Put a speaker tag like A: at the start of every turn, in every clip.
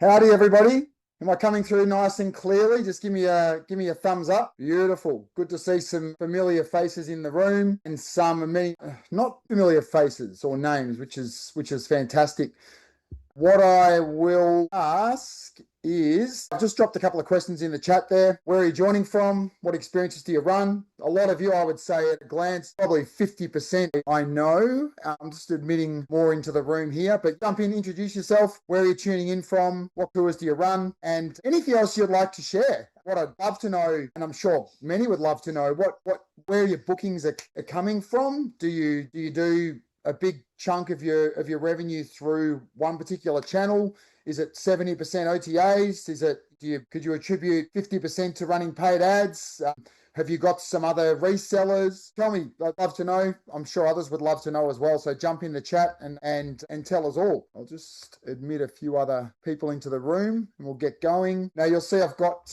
A: Howdy, everybody. Am I coming through nice and clearly? Just give me a thumbs up. Beautiful. Good to see some familiar faces in the room and some many not familiar faces or names, which is fantastic. What I will ask is, I've just dropped a couple of questions in the chat there. Where are you joining from? What experiences do you run? A lot of you, I would say at a glance, probably 50% I know. I'm just admitting more into the room here, but jump in, introduce yourself. Where are you tuning in from? What tours do you run? And anything else you'd like to share. What I'd love to know, and I'm sure many would love to know, where your bookings are coming from. Do you do a big chunk of your revenue through one particular channel? Is it 70% OTAs? Could you attribute 50% to running paid ads? Have you got some other resellers? Tell me. I'd love to know. I'm sure others would love to know as well. So jump in the chat and tell us all. I'll just admit a few other people into the room and we'll get going. Now you'll see I've got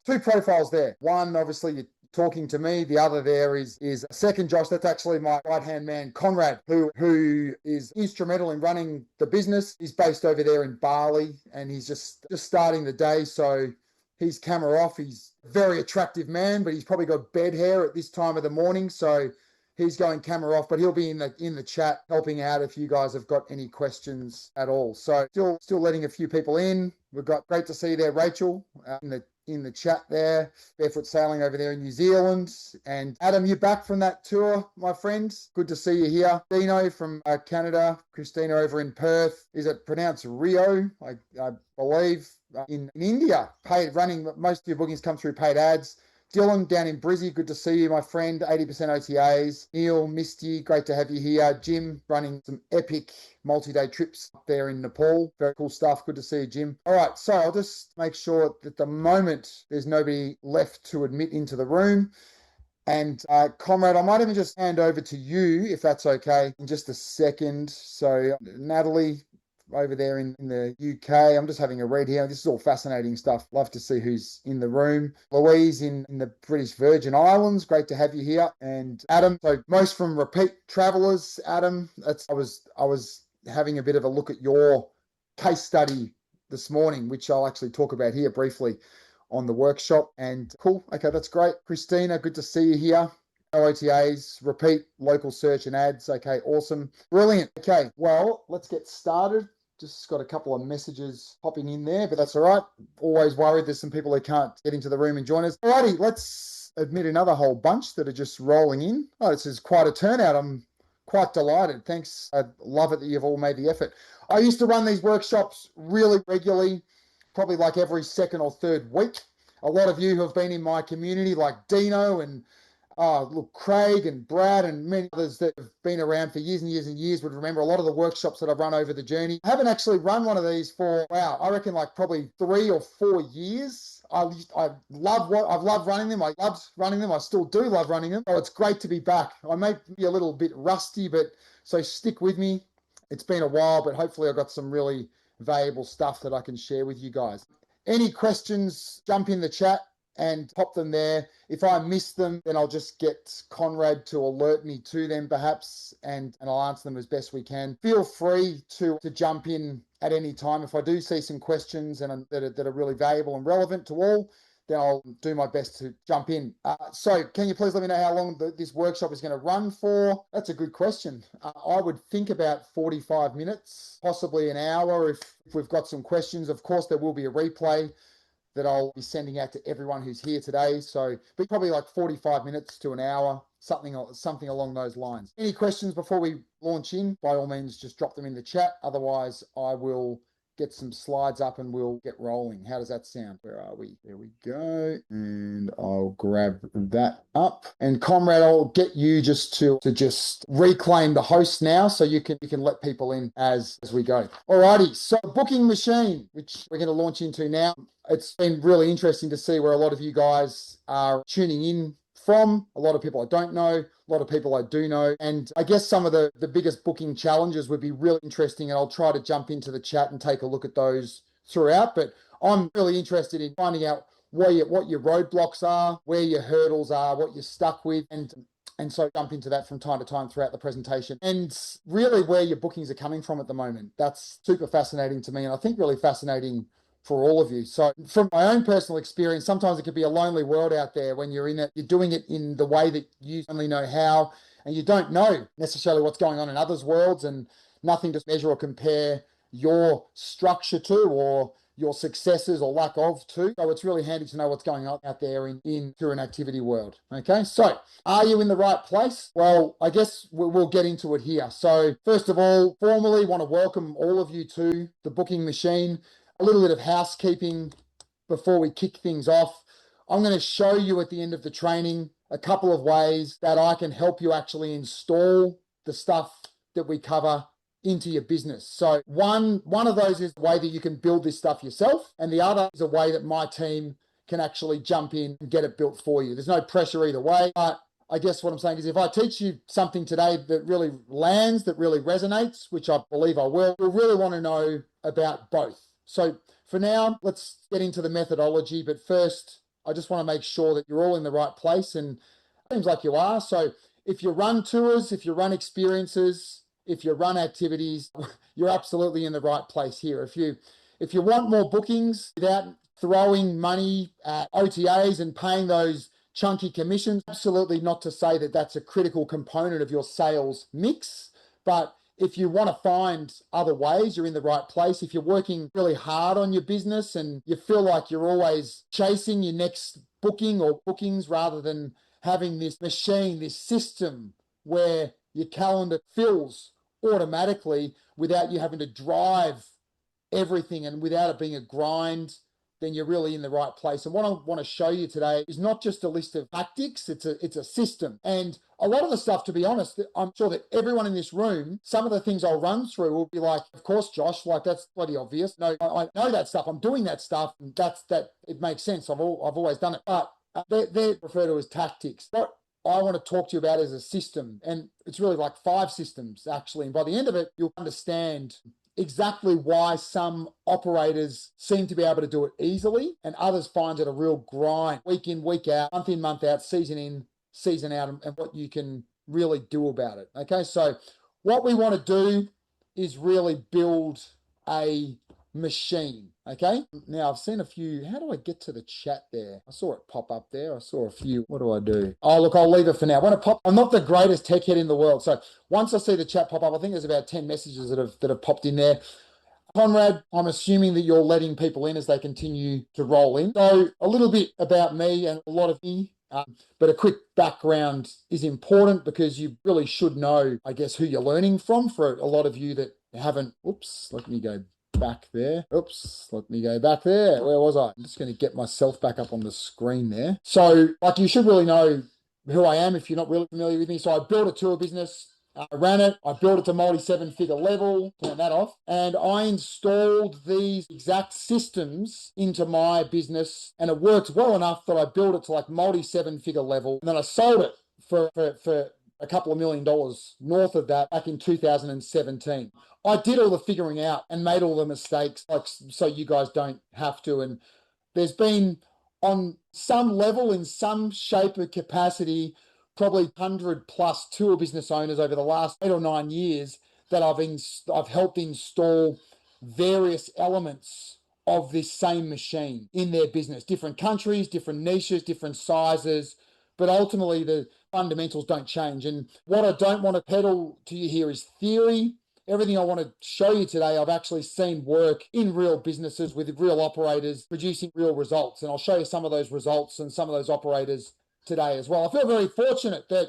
A: two profiles there. One, obviously, you talking to me. The other there is second Josh. That's actually my right hand man, Conrad, who is instrumental in running the business. He's based over there in Bali, and he's just starting the day. So he's camera off. He's a very attractive man, but he's probably got bed hair at this time of the morning. So he's going camera off, but he'll be in the chat helping out if you guys have got any questions at all. So still letting a few people in. We've got great to see you there, Rachel, in the chat there. Barefoot Sailing over there in New Zealand. And Adam, you back from that tour, my friend? Good to see you here. Dino from Canada. Christina over in Perth. Is it pronounced Rio? I believe. In India, paid running. Most of your bookings come through paid ads. Dylan down in Brizzy, good to see you, my friend. 80% OTAs. Neil, Misty, great to have you here. Jim, running some epic multi-day trips up there in Nepal. Very cool stuff. Good to see you, Jim. All right, so I'll just make sure that at the moment there's nobody left to admit into the room. And Comrade, I might even just hand over to you, if that's okay, in just a second. So Natalie, over there in the UK. I'm just having a read here. This is all fascinating stuff. Love to see who's in the room. Louise in the British Virgin Islands. Great to have you here. And Adam, so most from repeat travelers. Adam, I was having a bit of a look at your case study this morning, which I'll actually talk about here briefly on the workshop. And cool. Okay, that's great. Christina, good to see you here. No OTAs, repeat, local search and ads. Okay, awesome. Brilliant. Okay, well, let's get started. Just got a couple of messages popping in there, but that's all right. Always worried there's some people who can't get into the room and join us. Alrighty, let's admit another whole bunch that are just rolling in. Oh, this is quite a turnout. I'm quite delighted. Thanks. I love it that you've all made the effort. I used to run these workshops really regularly, probably like every second or third week. A lot of you who have been in my community, like Dino and look, Craig and Brad and many others that have been around for years and years and years would remember a lot of the workshops that I've run over the journey. I haven't actually run one of these for, wow, I reckon like probably 3 or 4 years. I've loved running them. I loved running them. I still do love running them. So it's great to be back. I may be a little bit rusty, but so stick with me. It's been a while, but hopefully I've got some really valuable stuff that I can share with you guys. Any questions, jump in the chat and pop them there. If I miss them, then I'll just get Conrad to alert me to them perhaps, and I'll answer them as best we can. Feel free to jump in at any time. If I do see some questions that are really valuable and relevant to all, then I'll do my best to jump in. So can you please let me know how long this workshop is going to run for? That's a good question. I would think about 45 minutes, possibly an hour if we've got some questions. Of course, there will be a replay that I'll be sending out to everyone who's here today. So, but probably like 45 minutes to an hour, something along those lines. Any questions before we launch in? By all means, just drop them in the chat. Otherwise, I will get some slides up and we'll get rolling. How does that sound? Where are we? There we go. And I'll grab that up. And Comrade, I'll get you just to just reclaim the host now so you can let people in as we go. Alrighty, so Booking Machine, which we're going to launch into now. It's been really interesting to see where a lot of you guys are tuning in from. A lot of people I don't know, a lot of people I do know. And I guess some of the biggest booking challenges would be really interesting. And I'll try to jump into the chat and take a look at those throughout. But I'm really interested in finding out what your roadblocks are, where your hurdles are, what you're stuck with. And And so jump into that from time to time throughout the presentation. And really where your bookings are coming from at the moment, that's super fascinating to me. And I think really fascinating for all of you. So from my own personal experience, sometimes it could be a lonely world out there when you're in it. You're doing it in the way that you only know how, and you don't know necessarily what's going on in others' worlds, and nothing to measure or compare your structure to, or your successes or lack of to. So it's really handy to know what's going on out there in through an activity world. Okay, so are you in the right place? Well, I guess we'll get into it here. So first of all, formally want to welcome all of you to the Booking Machine. A little bit of housekeeping before we kick things off. I'm going to show you at the end of the training a couple of ways that I can help you actually install the stuff that we cover into your business. So one of those is the way that you can build this stuff yourself, and the other is a way that my team can actually jump in and get it built for you. There's no pressure either way, but I guess what I'm saying is if I teach you something today that really lands, that really resonates, which I believe I will, you'll really want to know about both. So for now, let's get into the methodology. But first, I just want to make sure that you're all in the right place, and it seems like you are. So if you run tours, if you run experiences, if you run activities, you're absolutely in the right place here. If you want more bookings without throwing money at OTAs and paying those chunky commissions, absolutely not to say that that's a critical component of your sales mix, but if you want to find other ways, you're in the right place. If you're working really hard on your business and you feel like you're always chasing your next booking or bookings rather than having this machine, this system where your calendar fills automatically without you having to drive everything and without it being a grind, then you're really in the right place. And what I want to show you today is not just a list of tactics, it's a system. And a lot of the stuff, to be honest, I'm sure that everyone in this room, some of the things I'll run through will be like, of course, Josh, like that's bloody obvious. No, I know that stuff. I'm doing that stuff. It makes sense. I've always done it. But they're referred to as tactics. What I want to talk to you about is a system. And it's really like 5 systems, actually. And by the end of it, you'll understand exactly why some operators seem to be able to do it easily and others find it a real grind, week in, week out, month in, month out, season in, season out, and what you can really do about it. Okay, so what we want to do is really build a machine. Okay, now I've seen a few. How do I get to the chat there? I saw it pop up there. I saw a few. What do I do? Oh, look, I'll leave it for now. When it pop, I'm not the greatest tech head in the world, so once I see the chat pop up, I think there's about 10 messages that have popped in there. Conrad, I'm assuming that you're letting people in as they continue to roll in. So a little bit about me and a lot of me. But a quick background is important because you really should know, I guess, who you're learning from. For a lot of you that haven't, oops, let me go back there. Oops, let me go back there. Where was I? I'm just going to get myself back up on the screen there. So, like, you should really know who I am if you're not really familiar with me. So I built a tour business. I ran it. I built it to multi-7-figure level, turn that off. And I installed these exact systems into my business. And it worked well enough that I built it to like multi-7-figure level. And then I sold it for a couple of $1 million north of that back in 2017. I did all the figuring out and made all the mistakes, like so you guys don't have to. And there's been, on some level, in some shape or capacity, probably 100 plus tour business owners over the last 8 or 9 years that I've helped install various elements of this same machine in their business. Different countries, different niches, different sizes, but ultimately the fundamentals don't change. And what I don't want to peddle to you here is theory. Everything I want to show you today, I've actually seen work in real businesses with real operators producing real results. And I'll show you some of those results and some of those operators today as well. I feel very fortunate that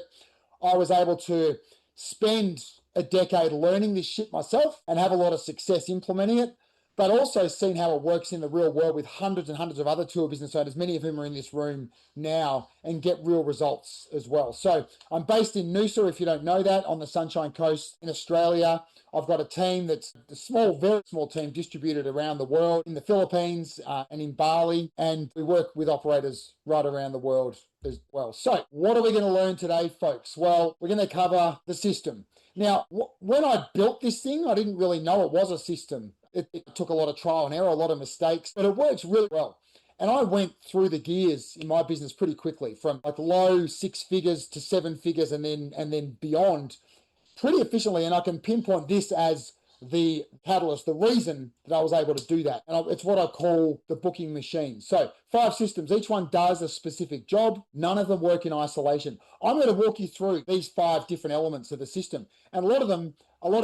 A: I was able to spend a decade learning this shit myself and have a lot of success implementing it, but also seen how it works in the real world with hundreds and hundreds of other tour business owners, many of whom are in this room now, and get real results as well. So I'm based in Noosa, if you don't know that, on the Sunshine Coast in Australia. I've got a team that's a small, very small team distributed around the world, in the Philippines and in Bali, and we work with operators right around the world as well. So what are we going to learn today, folks? Well, we're going to cover the system. Now, when I built this thing, I didn't really know it was a system. It took a lot of trial and error, a lot of mistakes, but it works really well. And I went through the gears in my business pretty quickly, from like low 6 figures to 7 figures and then beyond pretty efficiently. And I can pinpoint this as the catalyst, the reason that I was able to do that. And it's what I call the booking machine. So 5 systems, each one does a specific job. None of them work in isolation. I'm going to walk you through these 5 different elements of the system. And a lot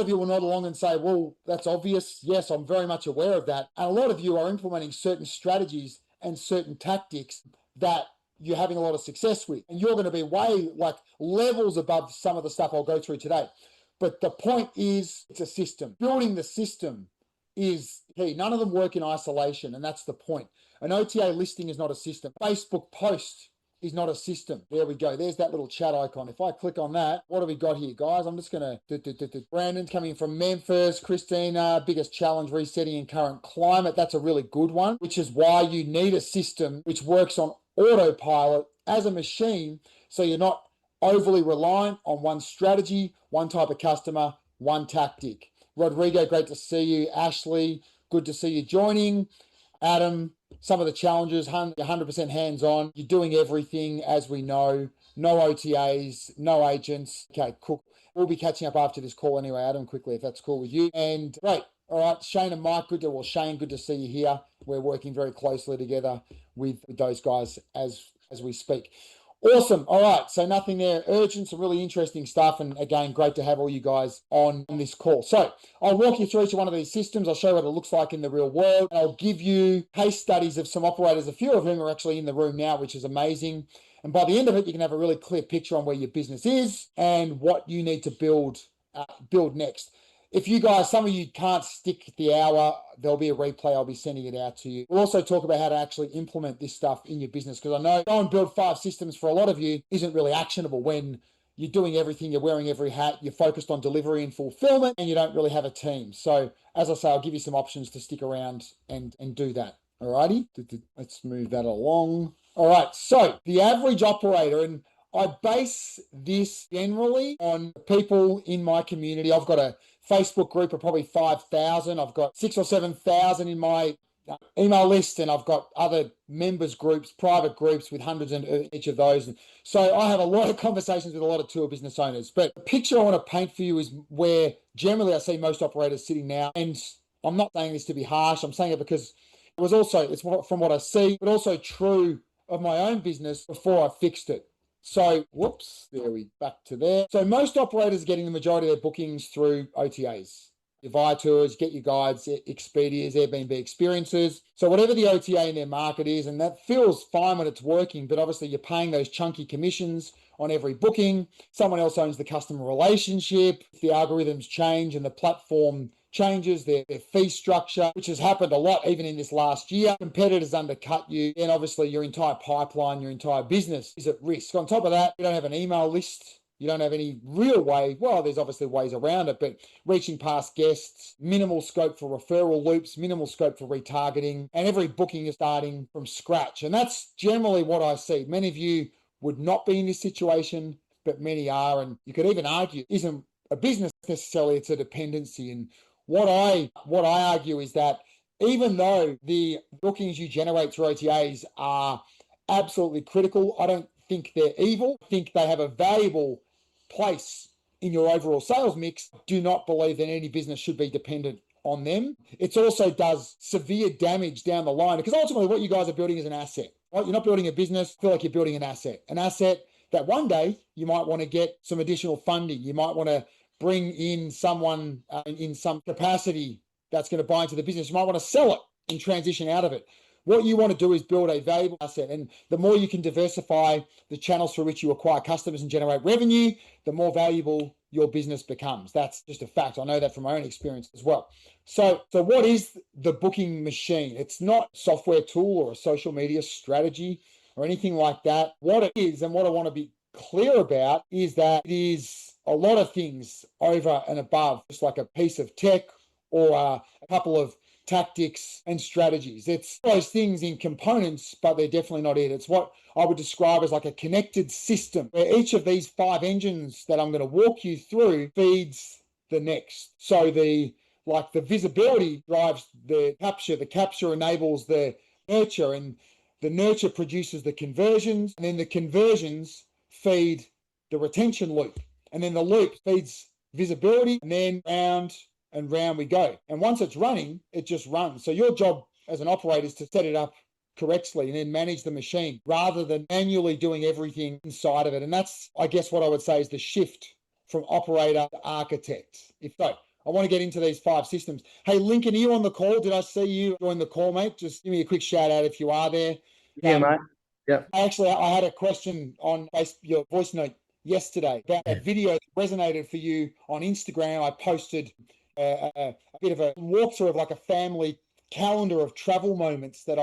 A: of you will nod along and say, well, that's obvious. Yes, I'm very much aware of that. And a lot of you are implementing certain strategies and certain tactics that you're having a lot of success with. And you're going to be way like levels above some of the stuff I'll go through today. But the point is, it's a system. Building the system is key. None of them work in isolation, and that's the point. An OTA listing is not a system. Facebook post is not a system. There we go. There's that little chat icon. If I click on that, what do we got here, guys? I'm just going to... Brandon's coming from Memphis. Christina, biggest challenge, resetting in current climate. That's a really good one, which is why you need a system which works on autopilot as a machine, so you're not overly reliant on one strategy, one type of customer, one tactic. Rodrigo, great to see you. Ashley, good to see you joining. Adam, some of the challenges, 100% hands-on. You're doing everything, as we know. No OTAs, no agents. Okay, cool. We'll be catching up after this call anyway, Adam, quickly, if that's cool with you. And great. All right, Shane and Mike, Shane, good to see you here. We're working very closely together with those guys as we speak. Awesome. All right. So nothing there urgent, some really interesting stuff. And again, great to have all you guys on this call. So I'll walk you through each one of these systems. I'll show you what it looks like in the real world. I'll give you case studies of some operators, a few of whom are actually in the room now, which is amazing. And by the end of it, you can have a really clear picture on where your business is and what you need to build next. If you guys, some of you can't stick the hour, there'll be a replay. I'll be sending it out to you. We'll also talk about how to actually implement this stuff in your business, because I know go and build 5 systems for a lot of you isn't really actionable when you're doing everything, you're wearing every hat, you're focused on delivery and fulfillment, and you don't really have a team. So as I say, I'll give you some options to stick around and do that. All righty, let's move that along. All right, so the average operator, and I base this generally on people in my community. I've got a Facebook group of probably 5,000. I've got 6,000 or 7,000 in my email list, and I've got other members groups, private groups with hundreds in each of those. So I have a lot of conversations with a lot of tour business owners. But the picture I want to paint for you is where generally I see most operators sitting now. And I'm not saying this to be harsh. I'm saying it because it's from what I see, but also true of my own business before I fixed it. So, back to there. So most operators are getting the majority of their bookings through OTAs. Your Viatours, Get Your Guides, Expedias, Airbnb Experiences. So whatever the OTA in their market is, and that feels fine when it's working, but obviously you're paying those chunky commissions on every booking. Someone else owns the customer relationship. If the algorithms change and the platform changes, their fee structure, which has happened a lot even in this last year, competitors undercut you, and obviously your entire pipeline, your entire business is at risk. On top of that, you don't have an email list. You don't have any real way, well, there's obviously ways around it, but reaching past guests, minimal scope for referral loops, minimal scope for retargeting, and every booking is starting from scratch. And that's generally what I see. Many of you would not be in this situation, but many are. And you could even argue, isn't a business necessarily, it's a dependency. And what I argue is that even though the bookings you generate through OTAs are absolutely critical, I don't think they're evil. I think they have a valuable place in your overall sales mix. Do not believe that any business should be dependent on them. It also does severe damage down the line, because ultimately what you guys are building is an asset. Right? You're not building a business. I feel like you're building an asset that one day you might want to get some additional funding. You might want to bring in someone in some capacity that's going to buy into the business. You might want to sell it and transition out of it. What you want to do is build a valuable asset. And the more you can diversify the channels through which you acquire customers and generate revenue, the more valuable your business becomes. That's just a fact. I know that from my own experience as well. So what is the booking machine? It's not a software tool or a social media strategy or anything like that. What it is, and what I want to be clear about, is that it is a lot of things over and above just like a piece of tech or a couple of tactics and strategies. It's those things in components, but they're definitely not it. It's what I would describe as like a connected system, where each of these 5 engines that I'm going to walk you through feeds the next. So the visibility drives the capture enables the nurture, and The nurture produces the conversions, and then the conversions feed the retention loop. And then the loop feeds visibility, and then round and round we go. And once it's running, it just runs. So your job as an operator is to set it up correctly and then manage the machine rather than manually doing everything inside of it. And that's, I guess, what I would say is the shift from operator to architect. If so, I want to get into these 5 systems. Hey, Lincoln, are you on the call? Did I see you join the call, mate? Just give me a quick shout out if you are there.
B: Yeah, mate. Yep.
A: Actually, I had a question on your voice note yesterday about a video that resonated for you on Instagram. I posted a bit of a walkthrough of like a family calendar of travel moments that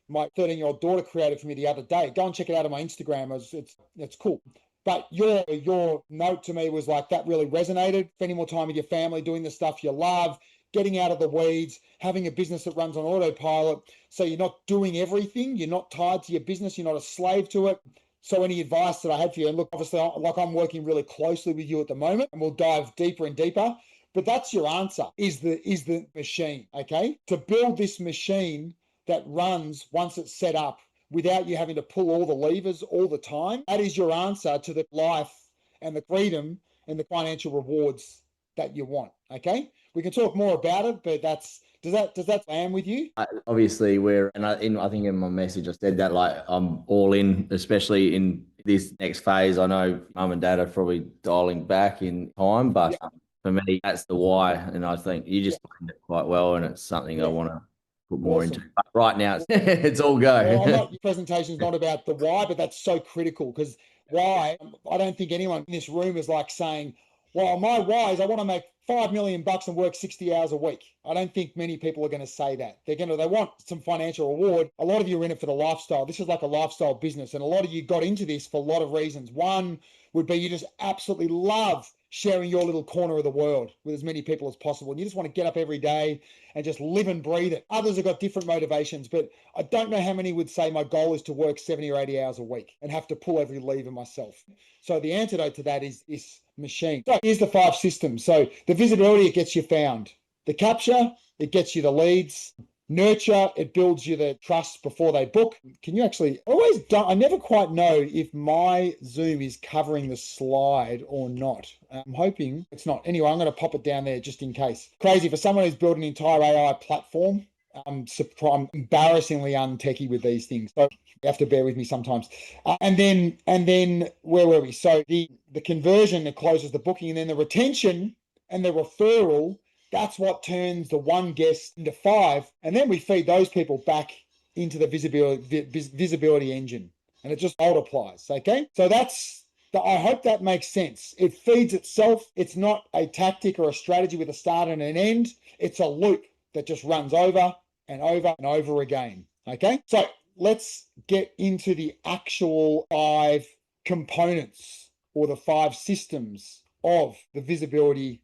A: my 13-year-old daughter created for me the other day. Go and check it out on my Instagram. It's cool. But your note to me was like, that really resonated. Spending more time with your family, doing the stuff you love, getting out of the weeds, having a business that runs on autopilot. So you're not doing everything. You're not tied to your business. You're not a slave to it. So any advice that I had for you, and look, obviously, like I'm working really closely with you at the moment, and we'll dive deeper and deeper. But that's your answer, is the machine, okay? To build this machine that runs once it's set up without you having to pull all the levers all the time, that is your answer to the life and the freedom and the financial rewards that you want, okay? We can talk more about it, but does that land with you?
B: Obviously, I think in my message I said that like I'm all in, especially in this next phase. I know mum and dad are probably dialing back in time, but for me, that's the why. And I think you just explained it quite well, and it's something I want to put more into. But right now, it's all go.
A: Well, your presentation is not about the why, but that's so critical, because why? I don't think anyone in this room is like saying, well, my why is I want to make $5 million and work 60 hours a week. I don't think many people are going to say that. They want some financial reward. A lot of you are in it for the lifestyle. This is like a lifestyle business. And a lot of you got into this for a lot of reasons. One would be you just absolutely love sharing your little corner of the world with as many people as possible. And you just want to get up every day and just live and breathe it. Others have got different motivations, but I don't know how many would say my goal is to work 70 or 80 hours a week and have to pull every lever myself. So the antidote to that is this machine. So here's the 5 systems. So the visibility, it gets you found. The capture, it gets you the leads. Nurture, it builds you the trust before they book. Can you actually I never quite know if my Zoom is covering the slide or not. I'm hoping it's not. Anyway, I'm going to pop it down there just in case. Crazy for someone who's built an entire AI platform. I'm embarrassingly untechy with these things. So you have to bear with me sometimes. And then where were we? So the conversion that closes the booking, and then the retention and the referral, that's what turns the 1 guest into 5. And then we feed those people back into the visibility engine, and it just multiplies. Okay. So I hope that makes sense. It feeds itself. It's not a tactic or a strategy with a start and an end. It's a loop that just runs over and over and over again. Okay. So let's get into the actual 5 components or the 5 systems of the visibility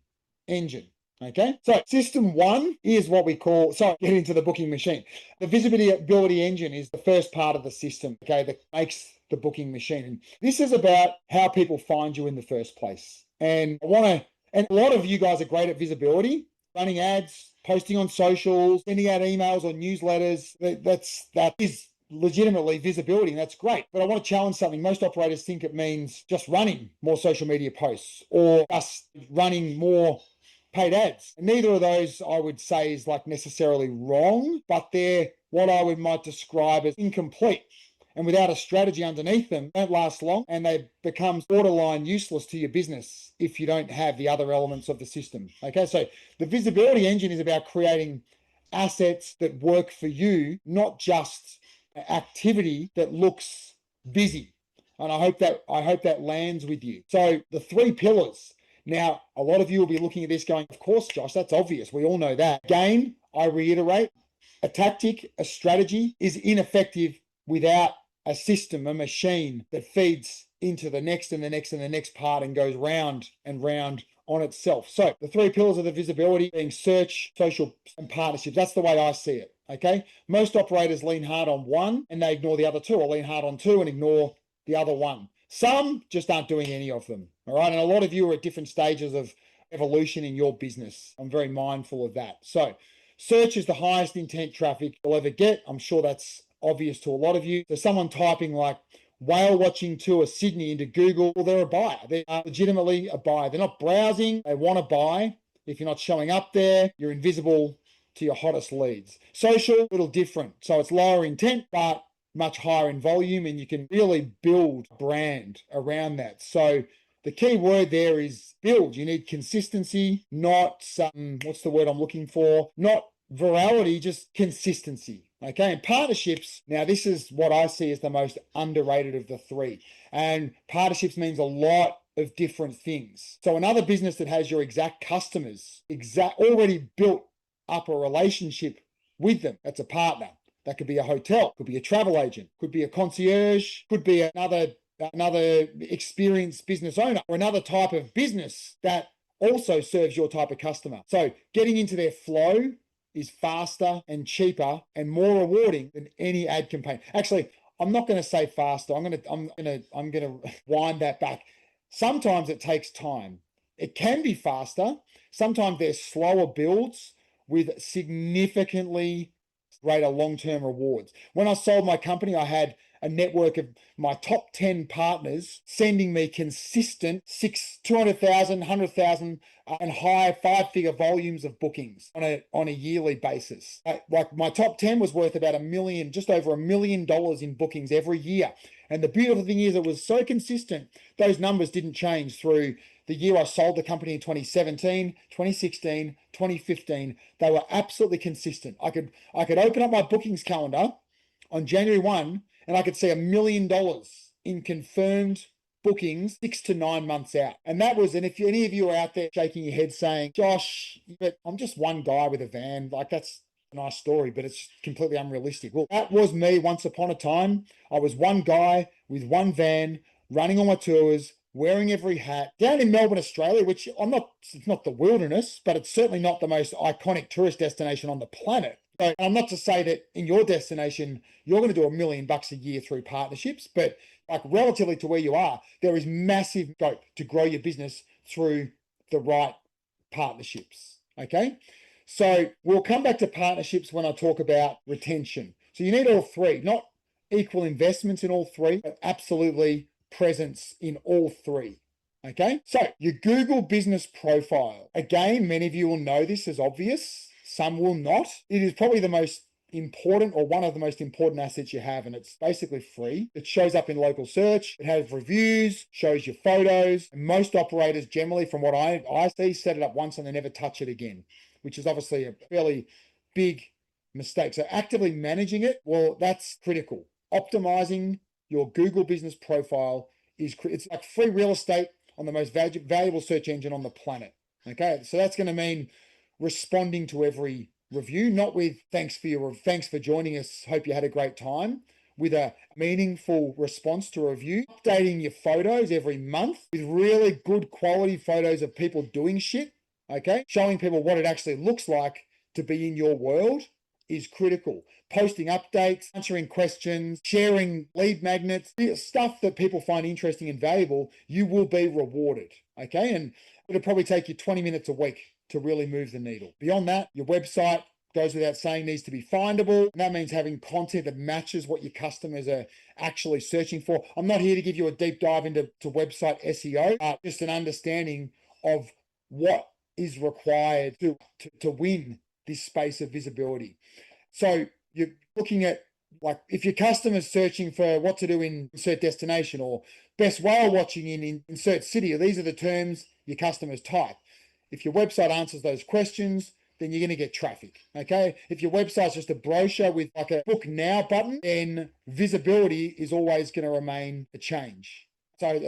A: engine. Okay, so system 1 is what we call, get into the booking machine. The visibility engine is the first part of the system, okay, that makes the booking machine. And this is about how people find you in the first place. And a lot of you guys are great at visibility, running ads, posting on socials, sending out emails or newsletters. That is legitimately visibility, and that's great. But I want to challenge something. Most operators think it means just running more social media posts or just running more paid ads. And neither of those I would say is like necessarily wrong, but they're what I might describe as incomplete. And without a strategy underneath them, don't last long, and they become borderline useless to your business if you don't have the other elements of the system. Okay, so the visibility engine is about creating assets that work for you, not just activity that looks busy. And I hope that lands with you. So the 3 pillars. Now, a lot of you will be looking at this going, of course, Josh, that's obvious. We all know that. Again, I reiterate, a tactic, a strategy is ineffective without a system, a machine that feeds into the next and the next and the next part and goes round and round on itself. So the 3 pillars of the visibility being search, social, and partnerships. That's the way I see it. Okay. Most operators lean hard on one and they ignore the other 2, or lean hard on 2 and ignore the other 1. Some just aren't doing any of them. All right. And a lot of you are at different stages of evolution in your business. I'm very mindful of that. So search is the highest intent traffic you'll ever get. I'm sure that's obvious to a lot of you. So someone typing like whale watching tour Sydney into Google, well, they're a buyer. They're legitimately a buyer. They're not browsing. They want to buy. If you're not showing up there, you're invisible to your hottest leads. Social, a little different. So it's lower intent, but much higher in volume, and you can really build brand around that. So the key word there is build. You need consistency, not what's the word I'm looking for? Not virality, just consistency. Okay. And partnerships, now this is what I see as the most underrated of the three. And partnerships means a lot of different things. So another business that has your exact customers, already built up a relationship with them, that's a partner. That could be a hotel, could be a travel agent, could be a concierge, could be another experienced business owner, or another type of business that also serves your type of customer. So getting into their flow is faster and cheaper and more rewarding than any ad campaign. Actually, I'm not going to say faster. I'm going to wind that back. Sometimes it takes time. It can be faster. Sometimes there's slower builds with significantly greater long-term rewards. When I sold my company, I had a network of my top 10 partners sending me consistent 200,000, 100,000 and high five-figure volumes of bookings on a yearly basis. Like my top 10 was worth about $1 million, just over $1 million in bookings every year. And the beautiful thing is it was so consistent, those numbers didn't change through the year I sold the company in 2017, 2016, 2015. They were absolutely consistent. I could open up my bookings calendar on January 1 and I could see $1 million in confirmed bookings 6 to 9 months out. And that was, and if any of you are out there shaking your head saying, Josh, but I'm just one guy with a van, like that's a nice story, but it's completely unrealistic. Well, that was me once upon a time. I was one guy with one van running on my tours, wearing every hat down in Melbourne, Australia, which it's not the wilderness, but it's certainly not the most iconic tourist destination on the planet. So I'm not to say that in your destination, you're going to do $1 million a year through partnerships, but like relatively to where you are, there is massive scope to grow your business through the right partnerships. Okay. So we'll come back to partnerships when I talk about retention. So you need all three, not equal investments in all three, but absolutely presence in all three. Okay. So your Google business profile. Again, many of you will know this as obvious. Some will not. It is probably the most important or one of the most important assets you have, and it's basically free. It shows up in local search. It has reviews, shows your photos. And most operators generally, from what I see, set it up once and they never touch it again, which is obviously a fairly big mistake. So actively managing it, well, that's critical. Optimizing your Google business profile it's like free real estate on the most valuable search engine on the planet. Okay, so that's going to mean responding to every review, not with thanks for joining us, hope you had a great time, with a meaningful response to a review, updating your photos every month with really good quality photos of people doing shit. Okay, showing people what it actually looks like to be in your world is critical. Posting updates, answering questions, sharing lead magnets, stuff that people find interesting and valuable, you will be rewarded. Okay. And it'll probably take you 20 minutes a week to really move the needle. Beyond that, your website, goes without saying, needs to be findable. And that means having content that matches what your customers are actually searching for. I'm not here to give you a deep dive into website SEO, just an understanding of what is required to win this space of visibility. So you're looking at, like, if your customer's searching for what to do in insert destination or best whale watching in insert city, these are the terms your customers type. If your website answers those questions, then you're going to get traffic. Okay. If your website's just a brochure with like a book now button, then visibility is always going to remain a change. So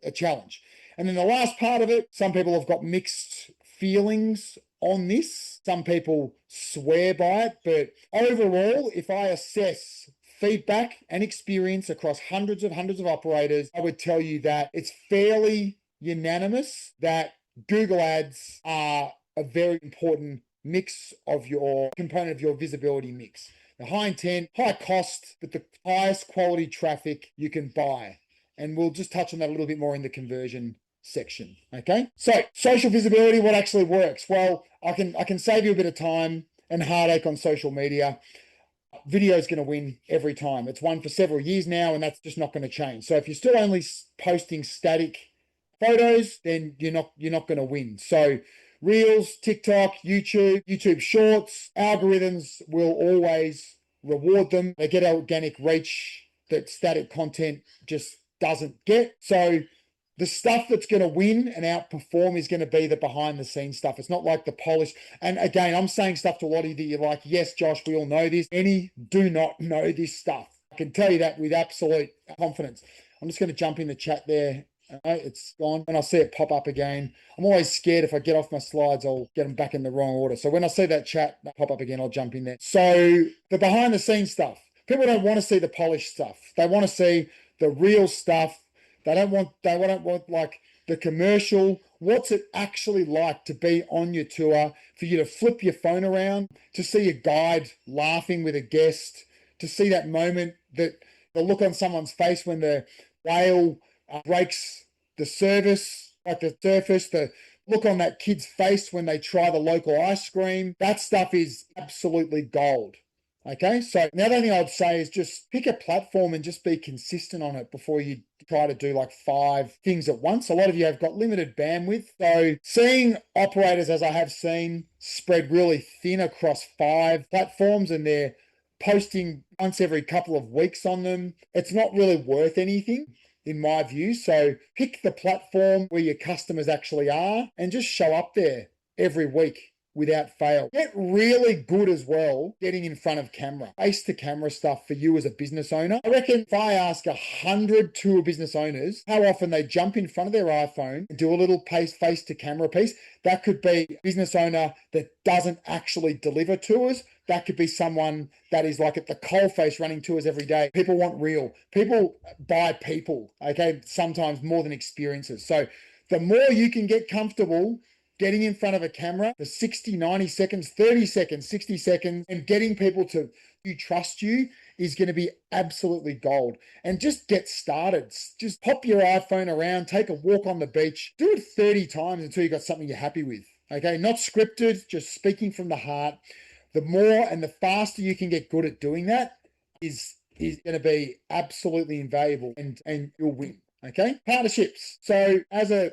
A: a challenge. And then the last part of it, some people have got mixed feelings on this. Some people swear by it, but overall, if I assess feedback and experience across hundreds of operators, I would tell you that it's fairly unanimous that Google Ads are a very important mix of your component of your visibility mix. The high intent, high cost, but the highest quality traffic you can buy. And we'll just touch on that a little bit more in the conversion section. Okay. So social visibility, what actually works? Well, I can save you a bit of time and heartache on social media. Video is going to win every time. It's won for several years now, and that's just not going to change. So if you're still only posting static photos, then you're not going to win. So Reels, TikTok, YouTube Shorts, algorithms will always reward them. They get organic reach that static content just doesn't get. So the stuff that's going to win and outperform is going to be the behind the scenes stuff. It's not like the polish. And again, I'm saying stuff to a lot of you that you're like, yes, Josh, we all know this. Any do not know this stuff. I can tell you that with absolute confidence. I'm just going to jump in the chat there. It's gone. When I see it pop up again, I'm always scared if I get off my slides, I'll get them back in the wrong order. So when I see that chat pop up again, I'll jump in there. So the behind the scenes stuff, people don't want to see the polished stuff. They want to see the real stuff. They don't want like the commercial. What's it actually like to be on your tour, for you to flip your phone around, to see a guide laughing with a guest, to see that moment, that the look on someone's face when the whale breaks the surface, the look on that kid's face when they try the local ice cream. That stuff is absolutely gold. Okay, so the other thing I'd say is just pick a platform and just be consistent on it before you try to do like 5 things at once. A lot of you have got limited bandwidth. So seeing operators, as I have seen, spread really thin across 5 platforms and they're posting once every couple of weeks on them, it's not really worth anything in my view. So pick the platform where your customers actually are and just show up there every week without fail. Get really good as well getting in front of camera. Face to camera stuff for you as a business owner. I reckon if I ask 100 tour business owners how often they jump in front of their iPhone and do a little face to camera piece, that could be a business owner that doesn't actually deliver tours. That could be someone that is like at the coalface running tours every day. People want real. People buy people, okay? Sometimes more than experiences. So the more you can get comfortable getting in front of a camera for 60, 90 seconds, 30 seconds, 60 seconds, and getting people to trust you is going to be absolutely gold. And just get started. Just pop your iPhone around, take a walk on the beach, do it 30 times until you got something you're happy with. Okay, not scripted, just speaking from the heart. The more and the faster you can get good at doing that is going to be absolutely invaluable, and you'll win. Okay, partnerships. So as a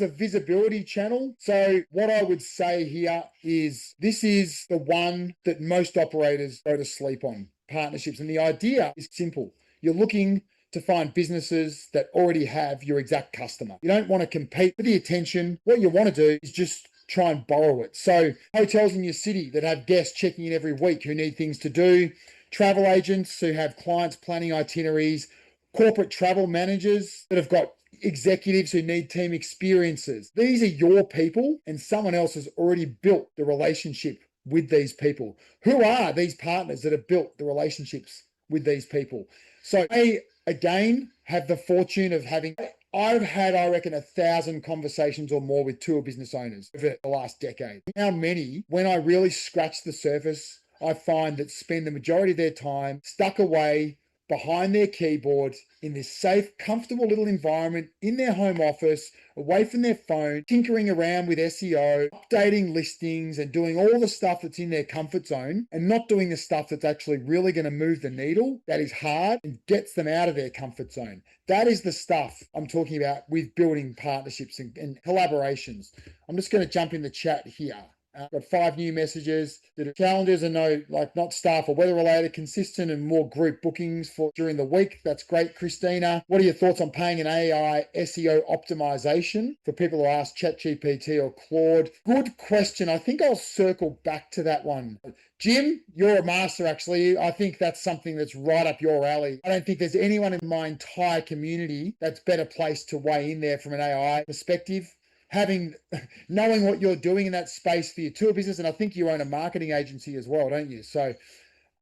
A: visibility channel. So what I would say here is this is the one that most operators go to sleep on, partnerships. And the idea is simple. You're looking to find businesses that already have your exact customer. You don't want to compete for the attention. What you want to do is just try and borrow it. So hotels in your city that have guests checking in every week who need things to do, travel agents who have clients planning itineraries, corporate travel managers that have got executives who need team experiences. These are your people, and someone else has already built the relationship with these people. Who are these partners that have built the relationships with these people? So I, again, have the fortune of having, I've had, I reckon, 1,000 conversations or more with tour business owners over the last decade. How many, when I really scratch the surface, I find that spend the majority of their time stuck away behind their keyboard in this safe, comfortable little environment in their home office, away from their phone, tinkering around with SEO, updating listings and doing all the stuff that's in their comfort zone, and not doing the stuff that's actually really going to move the needle, that is hard and gets them out of their comfort zone. That is the stuff I'm talking about with building partnerships and collaborations. I'm just going to jump in the chat here. Got 5 new messages. The challenges are not staff or weather related, consistent and more group bookings for during the week. That's great, Christina. What are your thoughts on paying an AI SEO optimization for people who ask ChatGPT or Claude? Good question. I think I'll circle back to that one. Jim, you're a master, actually. I think that's something that's right up your alley. I don't think there's anyone in my entire community that's better placed to weigh in there from an AI perspective. Knowing what you're doing in that space for your tour business, and I think you own a marketing agency as well, don't you? So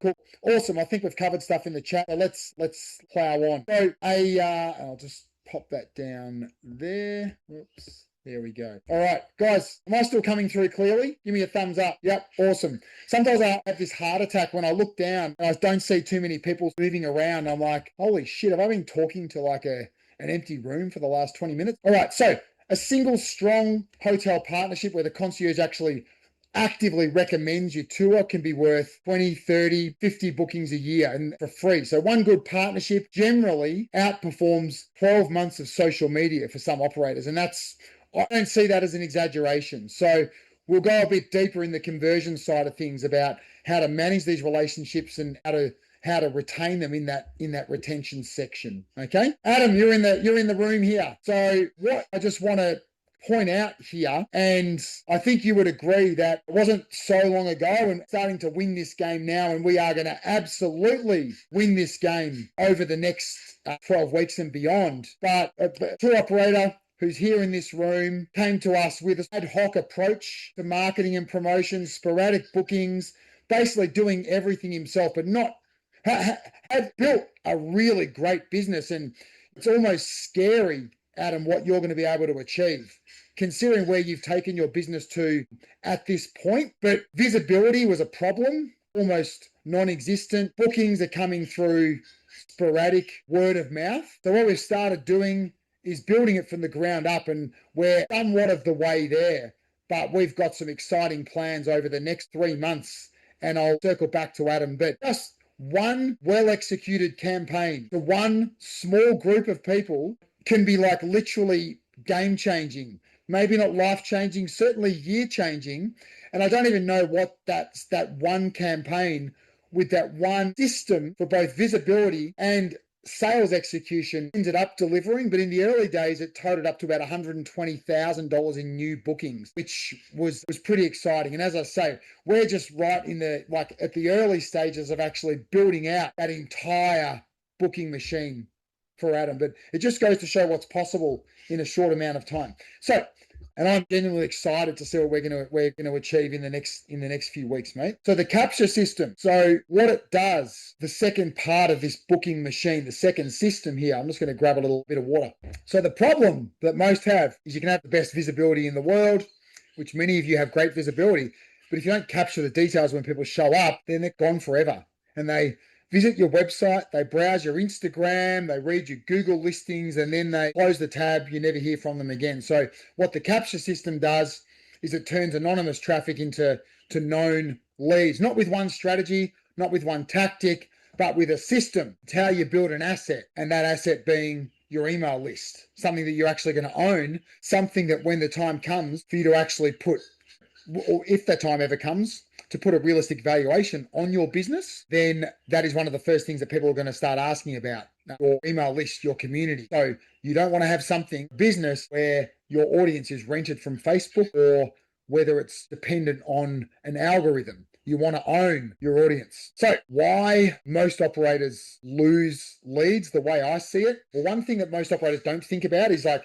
A: cool, awesome. I think we've covered stuff in the chat. So let's plow on. So I'll just pop that down there. Whoops. There we go. All right, guys, am I still coming through clearly? Give me a thumbs up. Yep, awesome. Sometimes I have this heart attack when I look down and I don't see too many people moving around. I'm like, holy shit, have I been talking to like an empty room for the last 20 minutes? All right, so a single strong hotel partnership where the concierge actually actively recommends your tour can be worth 20, 30, 50 bookings a year and for free. So one good partnership generally outperforms 12 months of social media for some operators. And I don't see that as an exaggeration. So we'll go a bit deeper in the conversion side of things about how to manage these relationships and how to retain them in that retention section. Okay, Adam, you're in the room here. So what I just want to point out here, and I think you would agree that it wasn't so long ago and starting to win this game now, and we are going to absolutely win this game over the next 12 weeks and beyond. But a tour operator who's here in this room came to us with an ad hoc approach to marketing and promotions, sporadic bookings, basically doing everything himself, but not have built a really great business. And it's almost scary, Adam, what you're going to be able to achieve, considering where you've taken your business to at this point. But visibility was a problem, almost non-existent. Bookings are coming through sporadic word of mouth. So what we've started doing is building it from the ground up, and we're somewhat of the way there, but we've got some exciting plans over the next 3 months, and I'll circle back to Adam. But just one well-executed campaign to one small group of people can be like literally game-changing, maybe not life-changing, certainly year-changing. And I don't even know what that one campaign with that one system for both visibility and sales execution ended up delivering. But in the early days, it totaled up to about $120,000 in new bookings, which was pretty exciting. And as I say, we're just right in at the early stages of actually building out that entire booking machine for Adam. But it just goes to show what's possible in a short amount of time. So, and I'm genuinely excited to see what we're going to achieve in the next few weeks, mate. So the capture system. So what it does, the second part of this booking machine, the second system here, I'm just going to grab a little bit of water. So the problem that most have is you can have the best visibility in the world, which many of you have great visibility, but if you don't capture the details when people show up, then they're gone forever. And they visit your website, they browse your Instagram, they read your Google listings, and then they close the tab. You never hear from them again. So what the capture system does is it turns anonymous traffic into known leads, not with one strategy, not with one tactic, but with a system. It's how you build an asset, and that asset being your email list, something that you're actually going to own, something that when the time comes for you to actually put, or if that time ever comes, to put a realistic valuation on your business, then that is one of the first things that people are going to start asking about, your email list, your community. So you don't want to have business where your audience is rented from Facebook, or whether it's dependent on an algorithm. You want to own your audience. So why most operators lose leads the way I see it? Well, one thing that most operators don't think about is, like,